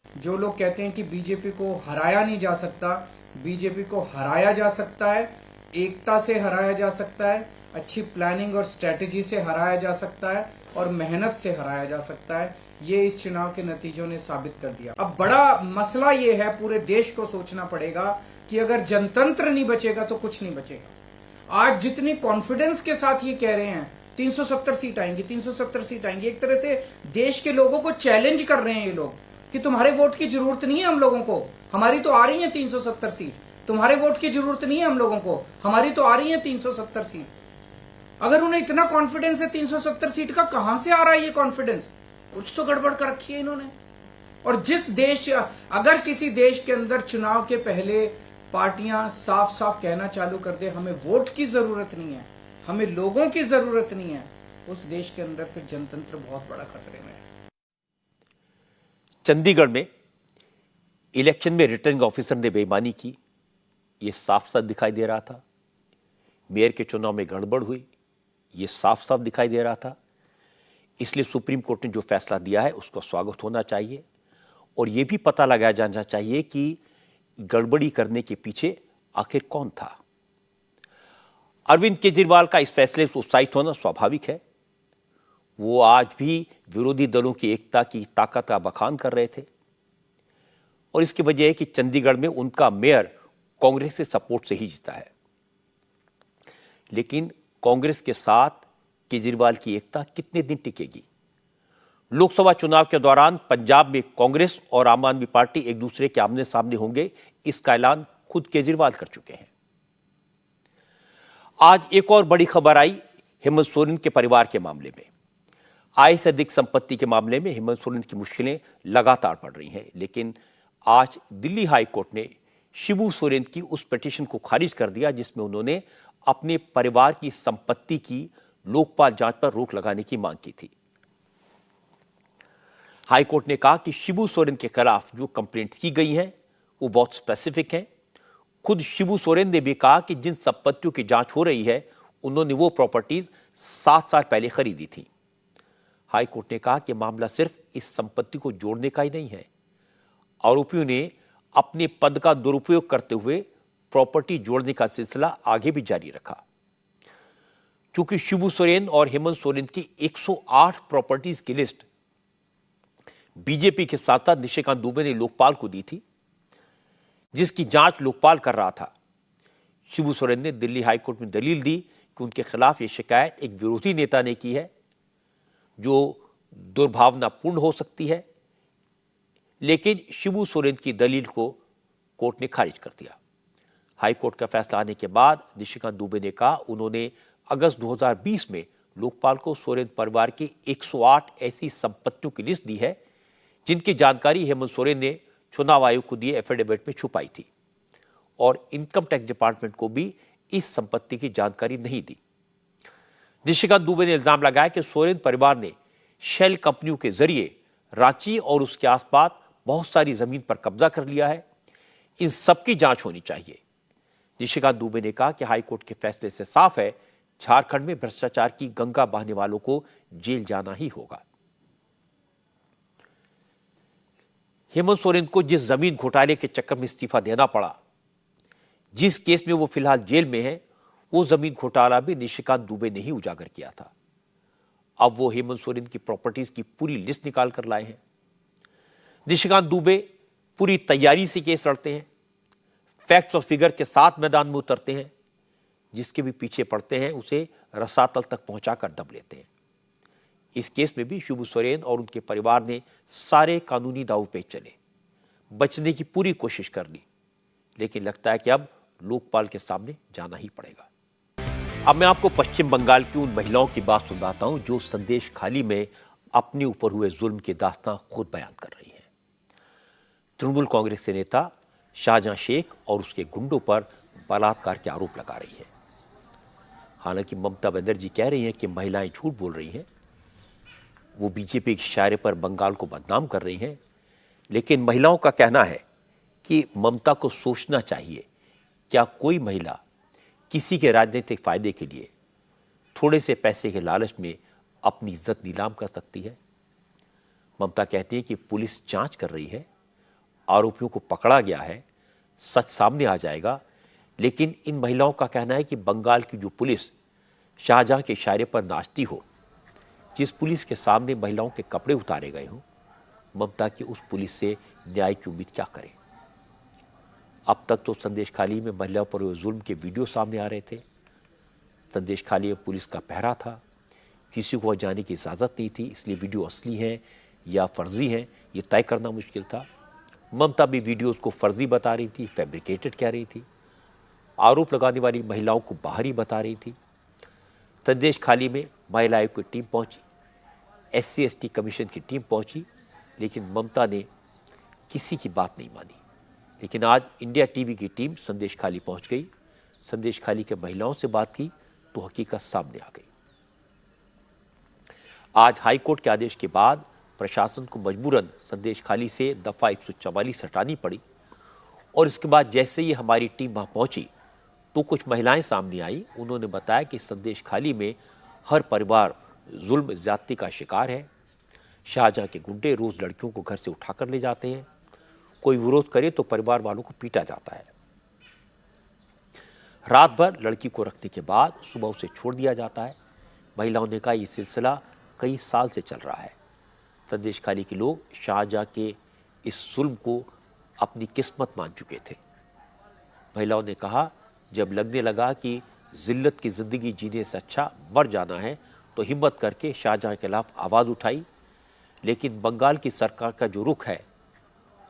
जो लोग कहते हैं कि बीजेपी को हराया नहीं जा सकता, बीजेपी को हराया जा सकता है, एकता से हराया जा सकता है, अच्छी प्लानिंग और स्ट्रेटेजी से हराया जा सकता है और मेहनत से हराया जा सकता है, ये इस चुनाव के नतीजों ने साबित कर दिया। अब बड़ा मसला ये है, पूरे देश को सोचना पड़ेगा कि अगर जनतंत्र नहीं बचेगा तो कुछ नहीं बचेगा। आज जितनी कॉन्फिडेंस के साथ ये कह रहे हैं 370 सीट आएंगी, 370 सीट आएंगी, एक तरह से देश के लोगों को चैलेंज कर रहे हैं ये लोग कि तुम्हारे वोट की जरूरत नहीं है हम लोगों को, हमारी तो आ रही है 370 सीट। तुम्हारे वोट की जरूरत नहीं है हम लोगों को, हमारी तो आ रही है 370 सीट। अगर उन्हें इतना कॉन्फिडेंस है 370 सीट का, कहां से आ रहा है ये कॉन्फिडेंस? कुछ तो गड़बड़ कर रखी है इन्होंने। और जिस देश, अगर किसी देश के अंदर चुनाव के पहले पार्टियां साफ साफ कहना चालू कर दे हमें वोट की जरूरत नहीं है, हमें लोगों की जरूरत नहीं है, उस देश के अंदर फिर जनतंत्र बहुत बड़ा खतरे में है।
चंडीगढ़ में इलेक्शन में रिटर्निंग ऑफिसर ने बेईमानी की, यह साफ साफ दिखाई दे रहा था। मेयर के चुनाव में गड़बड़ हुई, यह साफ साफ दिखाई दे रहा था। इसलिए सुप्रीम कोर्ट ने जो फैसला दिया है उसका स्वागत होना चाहिए और ये भी पता लगाया जाना चाहिए कि गड़बड़ी करने के पीछे आखिर कौन था। अरविंद केजरीवाल का इस फैसले से उत्साहित होना स्वाभाविक है। वो आज भी विरोधी दलों की एकता की ताकत का बखान कर रहे थे और इसकी वजह है कि चंडीगढ़ में उनका मेयर कांग्रेस के सपोर्ट से ही जीता है। लेकिन कांग्रेस के साथ केजरीवाल की एकता कितने दिन टिकेगी? लोकसभा चुनाव के दौरान पंजाब में कांग्रेस और आम आदमी पार्टी एक दूसरे के आमने सामने होंगे, इसका ऐलान खुद केजरीवाल कर चुके हैं। आज एक और बड़ी खबर आई हेमंत सोरेन के परिवार के मामले में। आय से अधिक संपत्ति के मामले में हेमंत सोरेन की मुश्किलें लगातार बढ़ रही हैं, लेकिन आज दिल्ली हाई कोर्ट ने शिबू सोरेन की उस पिटीशन को खारिज कर दिया जिसमें उन्होंने अपने परिवार की संपत्ति की लोकपाल जांच पर रोक लगाने की मांग की थी। हाई कोर्ट ने कहा कि शिबू सोरेन के खिलाफ जो कंप्लेंट्स की गई हैं वो बहुत स्पेसिफिक हैं। खुद शिबू सोरेन ने भी कहा कि जिन संपत्तियों की जांच हो रही है उन्होंने वो प्रॉपर्टीज 7 साल पहले खरीदी थी। हाई कोर्ट ने कहा कि मामला सिर्फ इस संपत्ति को जोड़ने का ही नहीं है, आरोपियों ने अपने पद का दुरुपयोग करते हुए प्रॉपर्टी जोड़ने का सिलसिला आगे भी जारी रखा। चूंकि शिबू सोरेन और हेमंत सोरेन की 108 प्रॉपर्टीज की लिस्ट बीजेपी के साथ साथ निशिकांत दुबे ने लोकपाल को दी थी, जिसकी जांच लोकपाल कर रहा था। शिबू सोरेन ने दिल्ली हाईकोर्ट में दलील दी कि उनके खिलाफ यह शिकायत एक विरोधी नेता ने की है जो दुर्भावनापूर्ण हो सकती है, लेकिन शिबू सोरेन की दलील को कोर्ट ने खारिज कर दिया। हाईकोर्ट का फैसला आने के बाद निशिकांत दुबे ने कहा उन्होंने अगस्त 2020 में लोकपाल को सोरेन परिवार की 108 ऐसी संपत्तियों की लिस्ट दी है जिनकी जानकारी हेमंत सोरेन ने चुनाव आयोग को दिए एफिडेविट में छुपाई थी और इनकम टैक्स डिपार्टमेंट को भी इस संपत्ति की जानकारी नहीं दी। निशिकांत दुबे ने इल्जाम लगाया कि सोरेन परिवार ने शेल कंपनियों के जरिए रांची और उसके आसपास बहुत सारी जमीन पर कब्जा कर लिया है। इन सबकी जांच होनी चाहिए। निशिकांत दुबे ने कहा कि हाईकोर्ट के फैसले से साफ है झारखंड में भ्रष्टाचार की गंगा बहाने वालों को जेल जाना ही होगा। हेमंत सोरेन को जिस जमीन घोटाले के चक्कर में इस्तीफा देना पड़ा, जिस केस में वो फिलहाल जेल में है, वो जमीन घोटाला भी निशिकांत दुबे ने ही उजागर किया था। अब वो हेमंत सोरेन की प्रॉपर्टीज की पूरी लिस्ट निकाल कर लाए हैं। निशिकांत दुबे पूरी तैयारी से केस लड़ते हैं, फैक्ट्स और फिगर के साथ मैदान में उतरते हैं, जिसके भी पीछे पड़ते हैं उसे रसातल तक पहुंचाकर दब लेते हैं। इस केस में भी शिबू सोरेन और उनके परिवार ने सारे कानूनी दाव पे चले, बचने की पूरी कोशिश कर ली, लेकिन लगता है कि अब लोकपाल के सामने जाना ही पड़ेगा। अब मैं आपको पश्चिम बंगाल की उन महिलाओं की बात सुनाता हूं जो संदेश खाली में अपने ऊपर हुए जुल्म की दास्तां खुद बयान कर रही हैं। तृणमूल कांग्रेस के नेता शाहजहां शेख और उसके गुंडों पर बलात्कार के आरोप लगा रही है। हालांकि ममता बनर्जी कह रही हैं कि महिलाएं झूठ बोल रही हैं, वो बीजेपी के इशारे पर बंगाल को बदनाम कर रही हैं, लेकिन महिलाओं का कहना है कि ममता को सोचना चाहिए, क्या कोई महिला किसी के राजनीतिक फायदे के लिए थोड़े से पैसे के लालच में अपनी इज्जत नीलाम कर सकती है? ममता कहती है कि पुलिस जांच कर रही है, आरोपियों को पकड़ा गया है, सच सामने आ जाएगा, लेकिन इन महिलाओं का कहना है कि बंगाल की जो पुलिस शाहजहां के इशारे पर नाचती हो, जिस पुलिस के सामने महिलाओं के कपड़े उतारे गए हों, ममता की उस पुलिस से न्याय की उम्मीद क्या करें? अब तक तो संदेश खाली में महिलाओं पर हुए जुल्म के वीडियो सामने आ रहे थे। संदेश खाली में पुलिस का पहरा था, किसी को वह जाने की इजाज़त नहीं थी, इसलिए वीडियो असली हैं या फर्जी हैं ये तय करना मुश्किल था। ममता भी वीडियोस को फर्जी बता रही थी, फैब्रिकेटेड कह रही थी, आरोप लगाने वाली महिलाओं को बाहरी बता रही थी। संदेश खाली में महिला आयोग की टीम पहुंची, SC/ST कमीशन की टीम पहुंची, लेकिन ममता ने किसी की बात नहीं मानी। लेकिन आज इंडिया टीवी की टीम संदेश खाली पहुंच गई, संदेश खाली के महिलाओं से बात की तो हकीकत सामने आ गई। आज हाईकोर्ट के आदेश के बाद प्रशासन को मजबूरन संदेश खाली से दफा 144 हटानी पड़ी और इसके बाद जैसे ही हमारी टीम वहां पहुंची तो कुछ महिलाएं सामने आई। उन्होंने बताया कि संदेश खाली में हर परिवार जुल्म ज्यादती का शिकार है, शाहजहां के गुंडे रोज लड़कियों को घर से उठाकर ले जाते हैं। कोई विरोध करे तो परिवार वालों को पीटा जाता है। रात भर लड़की को रखने के बाद सुबह उसे छोड़ दिया जाता है। महिलाओं ने कहा, यह सिलसिला कई साल से चल रहा है। संदेश खाली के लोग शाहजहां के इस जुल्म को अपनी किस्मत मान चुके थे। महिलाओं ने कहा, जब लगने लगा कि जिल्लत की जिंदगी जीने से अच्छा मर जाना है तो हिम्मत करके शाहजहां के खिलाफ आवाज उठाई। लेकिन बंगाल की सरकार का जो रुख है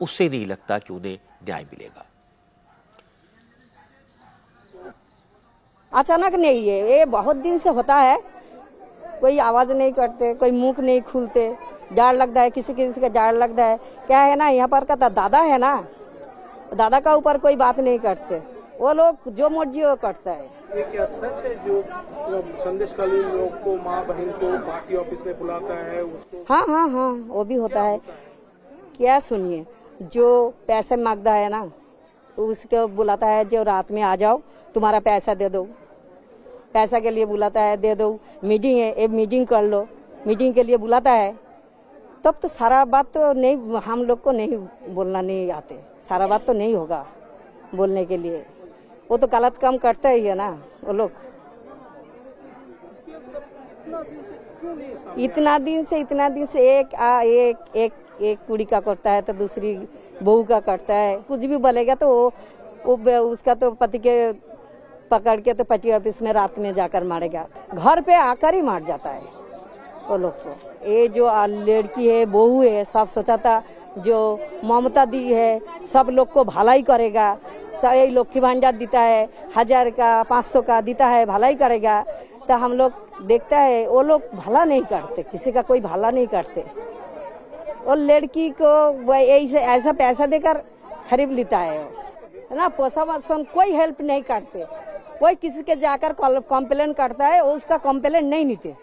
उससे नहीं लगता कि उन्हें न्याय मिलेगा।
अचानक नहीं है, ये बहुत दिन से होता है। कोई आवाज नहीं करते, कोई मुंह नहीं खुलते, डर लगता है, किसी किसी का डर लगता है। क्या है ना, यहाँ पर का दादा है ना, दादा का ऊपर कोई बात नहीं करते, वो लोग जो मर्जी वो करता है।
ये क्या सच है जो संदेश खाली लोग को, माँ बहन को पार्टी ऑफिस में बुलाता है उसको?
हाँ हाँ हाँ, वो भी होता है। क्या सुनिए, जो पैसे मांगता है ना तो उसको बुलाता है, जो रात में आ जाओ तुम्हारा पैसा दे दो, पैसा के लिए बुलाता है, दे दो, मीटिंग है, एक मीटिंग कर लो, मीटिंग के लिए बुलाता है। तब तो सारा बात तो नहीं, हम लोग को नहीं बोलना नहीं आते, सारा बात तो नहीं होगा बोलने के लिए। वो तो गलत काम करते ही है ना वो लोग। इतना दिन से एक कुड़ी का करता है तो दूसरी बहू का करता है। कुछ भी बोलेगा तो वो उसका तो पति के पकड़ के तो पति ऑफिस में रात में जाकर मारेगा, घर पे आकर ही मार जाता है वो लोग को। ये जो लड़की है, बहू है, सब सोचा था जो ममता दी है सब लोग को भलाई करेगा, सब यही लक्ष्मी भंडार देता है, 1000 का 500 का देता है, भलाई करेगा। तो हम लोग देखता है वो लोग भला नहीं करते, किसी का कोई भला नहीं करते। और लड़की को ऐसा पैसा देकर खरीद लेता है ना, पोसा वसन कोई हेल्प नहीं करते। कोई किसी के जाकर कंप्लेन करता है, वो उसका कंप्लेन नहीं लेते।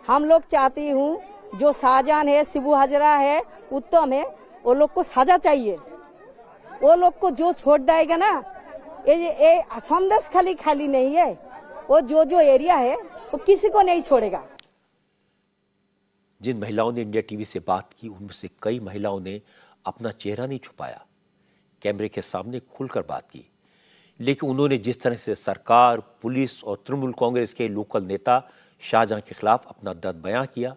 हम लोग चाहती हूँ जो शाहजहां है, शिबू हाजरा है, उत्तम है, वो लोग को सजा चाहिए। वो लोग को जो छोड़ जाएगा ना, ये संदेश खाली नहीं है, वो जो एरिया है वो किसी को नहीं छोड़ेगा।
जिन महिलाओं ने इंडिया टीवी से बात की उनमें से कई महिलाओं ने अपना चेहरा नहीं छुपाया, कैमरे के सामने खुलकर बात की। लेकिन उन्होंने जिस तरह से सरकार, पुलिस और तृणमूल कांग्रेस के लोकल नेता शाहजहां के खिलाफ अपना दर्द बयां किया,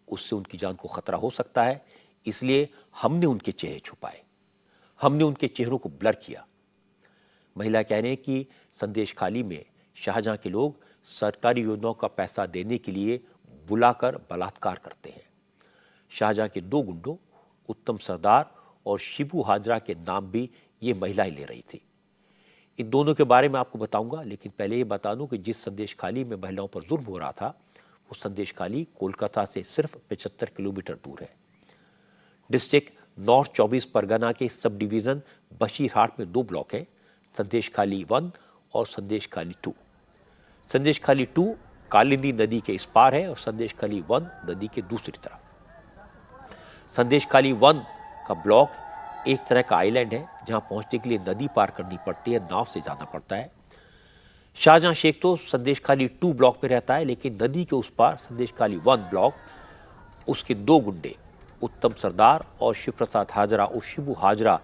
उससे उनकी जान को खतरा हो सकता है। इसलिए हमने उनके चेहरे छुपाए, हमने उनके चेहरों को ब्लर किया। महिला कह रहे हैं कि संदेश खाली में शाहजहां के लोग सरकारी योजनाओं का पैसा देने के लिए बुलाकर बलात्कार करते हैं। शाहजहां के 2 गुंडों उत्तम सरदार और शिबू हाजरा के नाम भी ये महिलाएं ले रही थी। इन दोनों के बारे में आपको बताऊंगा, लेकिन पहले ये बता दूं कि जिस संदेश खाली में महिलाओं पर जुल्म हो रहा था वो संदेश खाली कोलकाता से सिर्फ 75 किलोमीटर दूर है। डिस्ट्रिक्ट नॉर्थ 24 परगना के सब डिवीजन बशीरहाट में 2 ब्लॉक हैं, संदेश खाली 1 और संदेश खाली 2। संदेश खाली 2 कालिंदी नदी के इस पार है और संदेश खाली 1 नदी के दूसरी तरफ। संदेश खाली 1 का ब्लॉक एक तरह का आइलैंड है जहां पहुंचने के लिए नदी पार करनी पड़ती है, नाव से जाना पड़ता है। शाहजहां शेख तो संदेश खाली 2 ब्लॉक में रहता है, लेकिन नदी के उस पार संदेश खाली 1 ब्लॉक उसके 2 गुंडे उत्तम सरदार और शिव प्रसाद हाजरा और शिबू हाजरा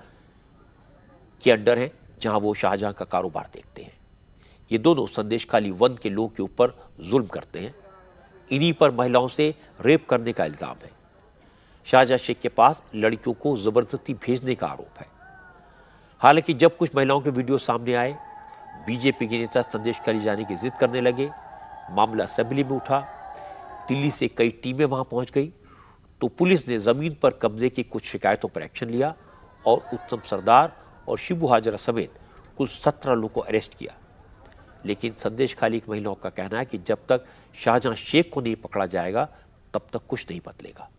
के अंडर हैं, जहां वो शाहजहां का कारोबार देखते हैं। ये दोनों संदेश खाली 1 के लोगों के ऊपर जुल्म करते हैं। इन्हीं पर महिलाओं से रेप करने का इल्जाम है। शाहजहां शेख के पास लड़कियों को जबरदस्ती भेजने का आरोप है। हालांकि जब कुछ महिलाओं के वीडियो सामने आए, बीजेपी के नेता संदेश खाली जाने की जिद करने लगे। मामला असेंबली में उठा, दिल्ली से कई टीमें वहां पहुंच गई, तो पुलिस ने जमीन पर कब्जे की कुछ शिकायतों पर एक्शन लिया और उत्तम सरदार और शिबू हाजरा समेत कुल 17 लोगों को अरेस्ट किया। लेकिन संदेश खाली की महिलाओं का कहना है कि जब तक शाहजहां शेख को नहीं पकड़ा जाएगा तब तक कुछ नहीं बदलेगा।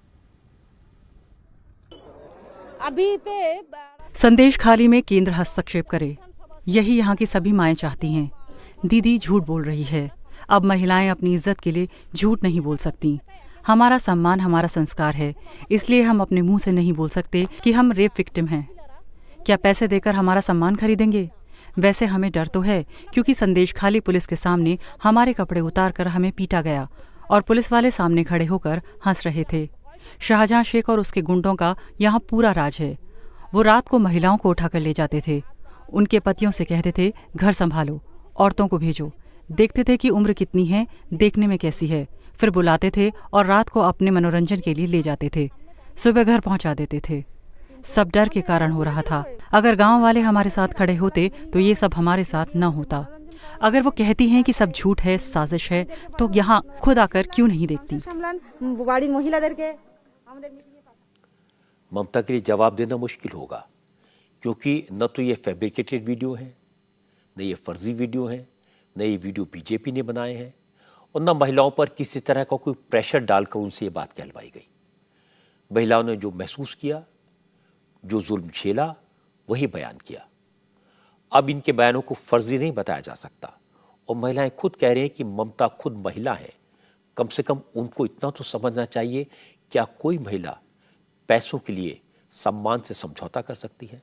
अभी पे
संदेश खाली में केंद्र हस्तक्षेप करे, यही यहाँ की सभी माएं चाहती हैं। दीदी झूठ बोल रही है, अब महिलाएं अपनी इज्जत के लिए झूठ नहीं बोल सकती। हमारा सम्मान हमारा संस्कार है, इसलिए हम अपने मुंह से नहीं बोल सकते कि हम रेप विक्टिम हैं। क्या पैसे देकर हमारा सम्मान खरीदेंगे? वैसे हमें डर तो है, क्योंकि संदेश खाली पुलिस के सामने हमारे कपड़े उतार कर हमें पीटा गया और पुलिस वाले सामने खड़े होकर हंस रहे थे। शाहजहां शेख और उसके गुंडों का यहाँ पूरा राज है। वो रात को महिलाओं को उठाकर ले जाते थे, उनके पतियों से कहते थे घर संभालो, औरतों को भेजो, देखते थे कि उम्र कितनी है, देखने में कैसी है, फिर बुलाते थे और रात को अपने मनोरंजन के लिए ले जाते थे, सुबह घर पहुंचा देते थे। सब डर के कारण हो रहा था। अगर गांव वाले हमारे साथ खड़े होते तो ये सब हमारे साथ न होता। अगर वो कहती हैं कि सब झूठ है, साजिश है, तो यहाँ खुद आकर क्यों नहीं देखती?
ममता के लिए जवाब देना मुश्किल होगा, क्योंकि न तो ये फैब्रिकेटेड वीडियो है, न ये फर्जी वीडियो है, न ये वीडियो बीजेपी ने बनाए हैं, और न महिलाओं पर किसी तरह का कोई प्रेशर डालकर उनसे ये बात कहलवाई गई। महिलाओं ने जो महसूस किया, जो जुल्म झेला, वही बयान किया। अब इनके बयानों को फर्जी नहीं बताया जा सकता, और महिलाएं खुद कह रही हैं कि ममता खुद महिला है, कम से कम उनको इतना तो समझना चाहिए, क्या कोई महिला पैसों के लिए सम्मान से समझौता कर सकती है?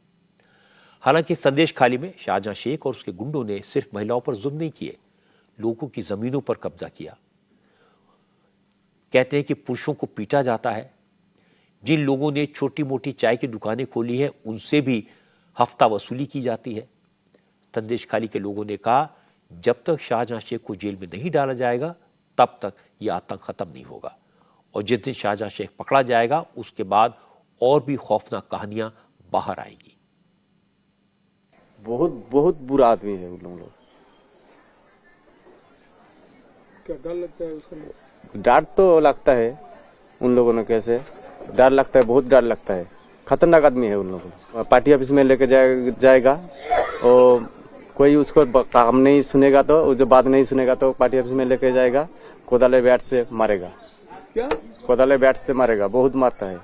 हालांकि संदेश खाली में शाहजहां शेख और उसके गुंडों ने सिर्फ महिलाओं पर जुल्म नहीं किए, लोगों की जमीनों पर कब्जा किया। कहते हैं कि पुरुषों को पीटा जाता है। जिन लोगों ने छोटी मोटी चाय की दुकानें खोली है, उनसे भी हफ्ता वसूली की जाती है। संदेश खाली के लोगों ने कहा, जब तक शाहजहां शेख को जेल में नहीं डाला जाएगा, तब तक यह आतंक खत्म नहीं होगा, और जिस दिन शाहजहां शेख पकड़ा जाएगा, उसके बाद और भी खौफनाक कहानियां बाहर आएंगी।
बहुत बुरा आदमी है उन लोग।
क्या डर लगता है उसको?
डर तो लगता है उन लोगों ने, कैसे डर लगता है, बहुत डर लगता है। खतरनाक आदमी है उन लोगों। पार्टी ऑफिस में लेके जाएगा और कोई उसको काम नहीं सुनेगा, तो जो बात नहीं सुनेगा तो पार्टी ऑफिस में लेके जाएगा, कोदाले बैट से मारेगा।
क्या?
कोदाले बैट से मारेगा, बहुत मारता है।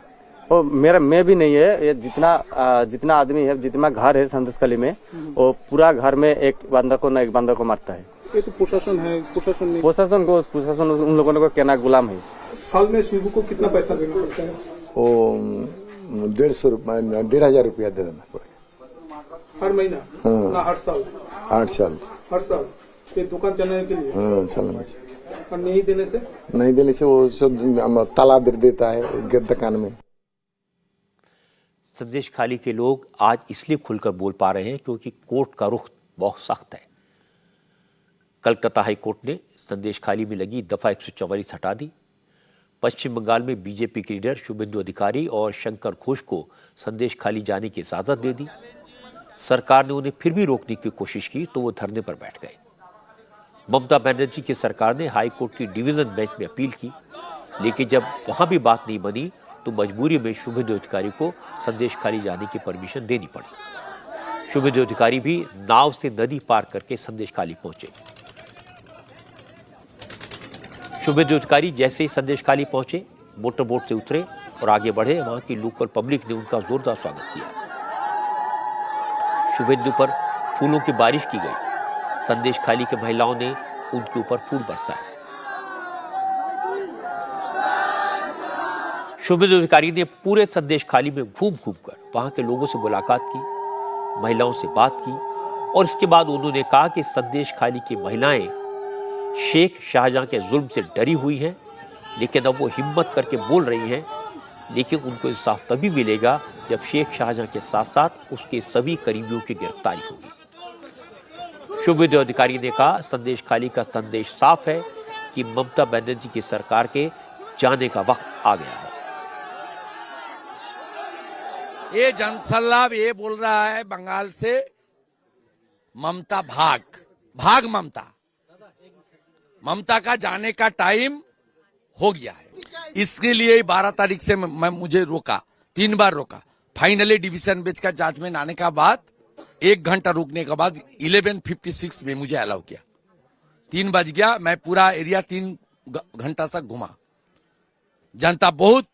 और मैं भी नहीं है, ये जितना आदमी है, जितना घर है संदेशखाली में, वो पूरा घर में एक बंदा को एक बंदा को मारता है।
ये तो प्रशासन है,
प्रशासन उन लोगों को कहना गुलाम है।
साल में शिबू को कितना पैसा देना पड़ता है?
वो 1,500 रुपया दे देना पड़ेगा
हर महीना?
हाँ।
ना हर साल?
8 साल।
हर साल ये दुकान चलाने के लिए?
हाँ, चलाने से।
और नहीं देने से
वो सब ताला दे देता है दुकान में।
संदेश खाली के लोग आज इसलिए खुलकर बोल पा रहे हैं क्योंकि कोर्ट का रुख बहुत सख्त है। कलकत्ता हाई कोर्ट ने संदेश खाली में लगी दफा 144 हटा दी। पश्चिम बंगाल में बीजेपी के लीडर शुभेंदु अधिकारी और शंकर घोष को संदेश खाली जाने की इजाजत दे दी। सरकार ने उन्हें फिर भी रोकने की कोशिश की तो वो धरने पर बैठ गए। ममता बनर्जी की सरकार ने हाई कोर्ट की डिवीजन बेंच में अपील की, लेकिन जब वहां भी बात नहीं बनी तो मजबूरी में शुभेंदु अधिकारी को संदेश खाली जाने की परमिशन देनी पड़ी। शुभेंदु अधिकारी भी नाव से नदी पार करके संदेश खाली पहुंचे। शुभेंदु अधिकारी जैसे ही संदेश खाली पहुंचे, मोटर बोट से उतरे और आगे बढ़े। वहां की लोकल पब्लिक ने उनका जोरदार स्वागत किया। शुभेंदु पर फूलों की बारिश की गई। संदेश खाली के महिलाओं ने उनके ऊपर फूल बरसाए। शुभेंदु अधिकारी ने पूरे संदेश खाली में घूम कर वहां के लोगों से मुलाकात की, महिलाओं से बात की, और इसके बाद उन्होंने कहा कि संदेश खाली की महिलाएं शेख शाहजहां के जुल्म से डरी हुई हैं, लेकिन अब वो हिम्मत करके बोल रही हैं, लेकिन उनको इंसाफ तभी मिलेगा जब शेख शाहजहां के साथ साथ उसके सभी करीबियों की गिरफ्तारी होगी। शुभेंदु अधिकारी ने कहा, संदेश खाली का संदेश साफ है कि ममता बनर्जी की सरकार के जाने का वक्त आ गया है।
ये जनसल्लाभ ये बोल रहा है बंगाल से, ममता भाग ममता का जाने का टाइम हो गया है। इसके लिए 12 तारीख से मुझे रोका, 3 बार रोका। फाइनली डिवीजन बेंच का जजमेंट आने का बाद 1 घंटा रुकने के बाद 11:56 में मुझे अलाउ किया। 3 बज गया, मैं पूरा एरिया 3 घंटा तक घुमा। जनता बहुत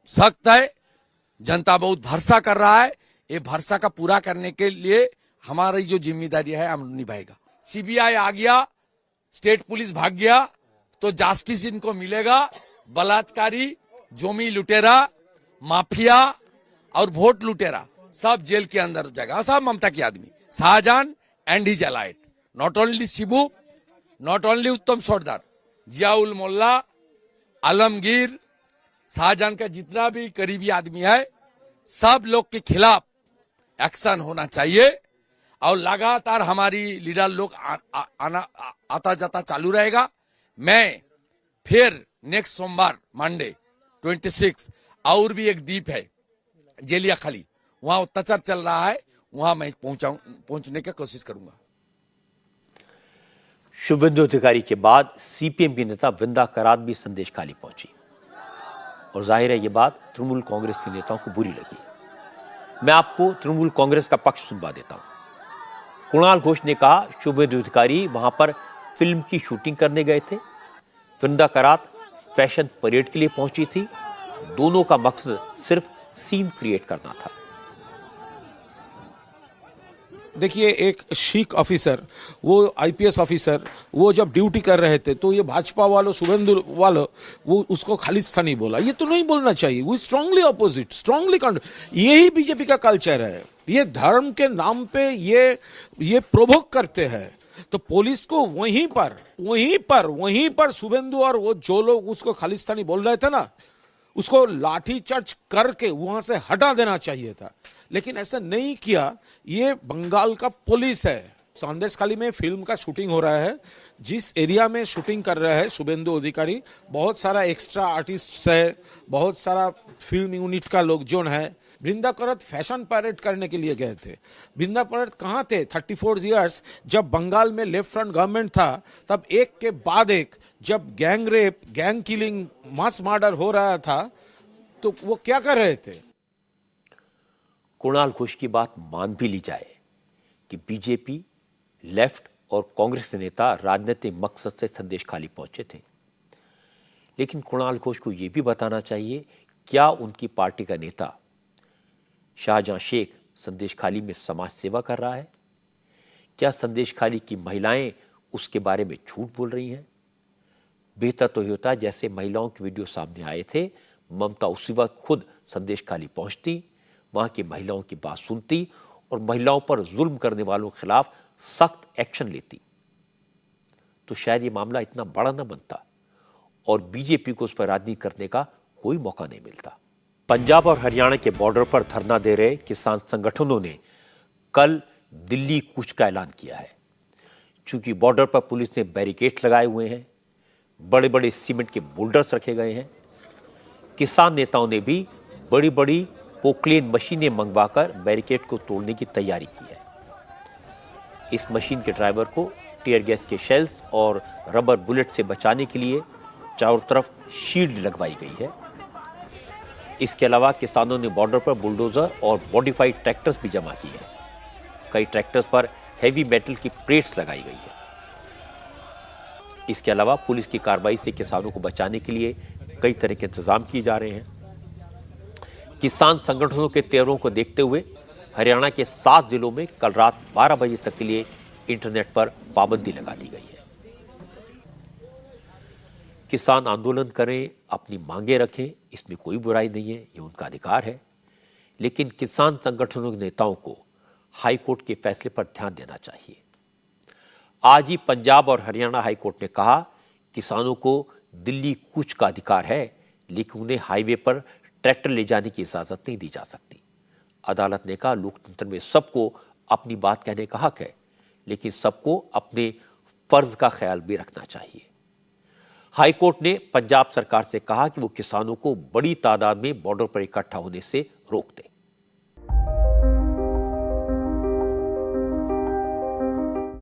सख्त है, जनता बहुत भरोसा कर रहा है। ये भरोसा का पूरा करने के लिए हमारी जो जिम्मेदारी है हम निभाएगा। सीबीआई आ गया, स्टेट पुलिस भाग गया तो जस्टिस इनको मिलेगा। बलात्कारी, जोमी लुटेरा, माफिया और वोट लुटेरा सब जेल के अंदर हो जाएगा। सब ममता के आदमी, Shahjahan and his allied, not only Shibu, not only Uttam Sardar, Ziaul Molla, Alamgir, Shahjahan का जितना भी करीबी आदमी है सब लोग के खिलाफ एक्शन होना चाहिए और लगातार हमारी लीडर लोग आना आता जाता चालू रहेगा। मैं फिर नेक्स्ट सोमवार मंडे 26 और भी एक द्वीप है जेलिया खाली, वहां अत्याचार चल रहा है, वहां मैं पहुंचने की कोशिश करूंगा।
शुभेंदु अधिकारी के बाद सीपीएम की नेता वृंदा करात भी संदेश खाली पहुंची और जाहिर है ये बात तृणमूल कांग्रेस के नेताओं को बुरी लगी। मैं आपको तृणमूल कांग्रेस का पक्ष सुनवा देता हूं। कुणाल घोष ने कहा शुभेंदु अधिकारी वहां पर फिल्म की शूटिंग करने गए थे, वृंदा करात फैशन परेड के लिए पहुंची थी। दोनों का मकसद सिर्फ सीन क्रिएट करना था।
देखिए, एक शिख ऑफिसर, वो आईपीएस ऑफिसर, वो जब ड्यूटी कर रहे थे तो ये भाजपा वालों, शुभेंदु वालों, वो उसको खालिस्तानी बोला। ये तो नहीं बोलना चाहिए। वो स्ट्रांगली ऑपोजिट, स्ट्रांगली यही बीजेपी का कल्चर है। ये धर्म के नाम पे ये प्रोवोक करते हैं। तो पुलिस को वहीं पर शुभेंदु और वो जो लोग उसको खालिस्तानी बोल रहे थे ना, उसको लाठीचार्ज करके वहां से हटा देना चाहिए था, लेकिन ऐसा नहीं किया। ये बंगाल का पुलिस है। संदेशखाली में फिल्म का शूटिंग हो रहा है। जिस एरिया में शूटिंग कर रहा है शुभेंदु अधिकारी, बहुत सारा एक्स्ट्रा आर्टिस्ट है, बहुत सारा फिल्म यूनिट का लोग जो है। वृंदा करात फैशन पैरेड करने के लिए गए थे। वृंदा करात कहाँ थे 34 इयर्स जब बंगाल में लेफ्ट फ्रंट गवर्नमेंट था, तब एक के बाद एक जब gang rape, gang killing, mass murder हो रहा था, तो वो क्या कर रहे थे?
कुणाल घोष की बात मान भी ली जाए कि बीजेपी, लेफ्ट और कांग्रेस नेता राजनीतिक मकसद से संदेश खाली पहुंचे थे, लेकिन कुणाल घोष को यह भी बताना चाहिए क्या उनकी पार्टी का नेता शाहजहां शेख संदेश खाली में समाज सेवा कर रहा है? क्या संदेश खाली की महिलाएं उसके बारे में झूठ बोल रही हैं? बेहतर तो ये होता जैसे महिलाओं के वीडियो सामने आए थे, ममता उसी वक्त खुद संदेश खाली पहुंचती, वहां की महिलाओं की बात सुनती और महिलाओं पर जुल्म करने वालों के खिलाफ सख्त एक्शन लेती, तो शायद ये मामला इतना बड़ा ना बनता और बीजेपी को उस पर राजनीति करने का कोई मौका नहीं मिलता। पंजाब और हरियाणा के बॉर्डर पर धरना दे रहे किसान संगठनों ने कल दिल्ली कूच का ऐलान किया है। चूंकि बॉर्डर पर पुलिस ने बैरिकेड लगाए हुए हैं, बड़े बड़े सीमेंट के बोल्डर्स रखे गए हैं, किसान नेताओं ने भी बड़ी बड़ी पोक्लेन मशीनें मंगवाकर बैरिकेड को तोड़ने की तैयारी की है। इस मशीन के ड्राइवर को टीयर गैस के शेल्स और रबर बुलेट से बचाने के लिए चारों तरफ शील्ड लगवाई गई है। इसके अलावा किसानों ने बॉर्डर पर बुलडोजर और मॉडिफाइड ट्रैक्टर्स भी जमा किए हैं। कई ट्रैक्टर्स पर हैवी मेटल की प्लेट्स लगाई गई है। इसके अलावा पुलिस की कार्रवाई से किसानों को बचाने के लिए कई तरह के इंतजाम किए जा रहे हैं। किसान संगठनों के तेवरों को देखते हुए हरियाणा के 7 जिलों में कल रात 12 बजे तक के लिए इंटरनेट पर पाबंदी लगा दी गई है। किसान आंदोलन करें, अपनी मांगे रखें, इसमें कोई बुराई नहीं है, ये उनका अधिकार है, लेकिन किसान संगठनों के नेताओं को हाई कोर्ट के फैसले पर ध्यान देना चाहिए। आज ही पंजाब और हरियाणा हाई कोर्ट ने कहा किसानों को दिल्ली कूच का अधिकार है, लेकिन उन्हें हाईवे पर ट्रैक्टर ले जाने की इजाजत नहीं दी जा सकती। अदालत ने कहा लोकतंत्र में सबको अपनी बात कहने का हक है, लेकिन सबको अपने फर्ज का ख्याल भी रखना चाहिए। हाई कोर्ट ने पंजाब सरकार से कहा कि वो किसानों को बड़ी तादाद में बॉर्डर पर इकट्ठा होने से रोक दे।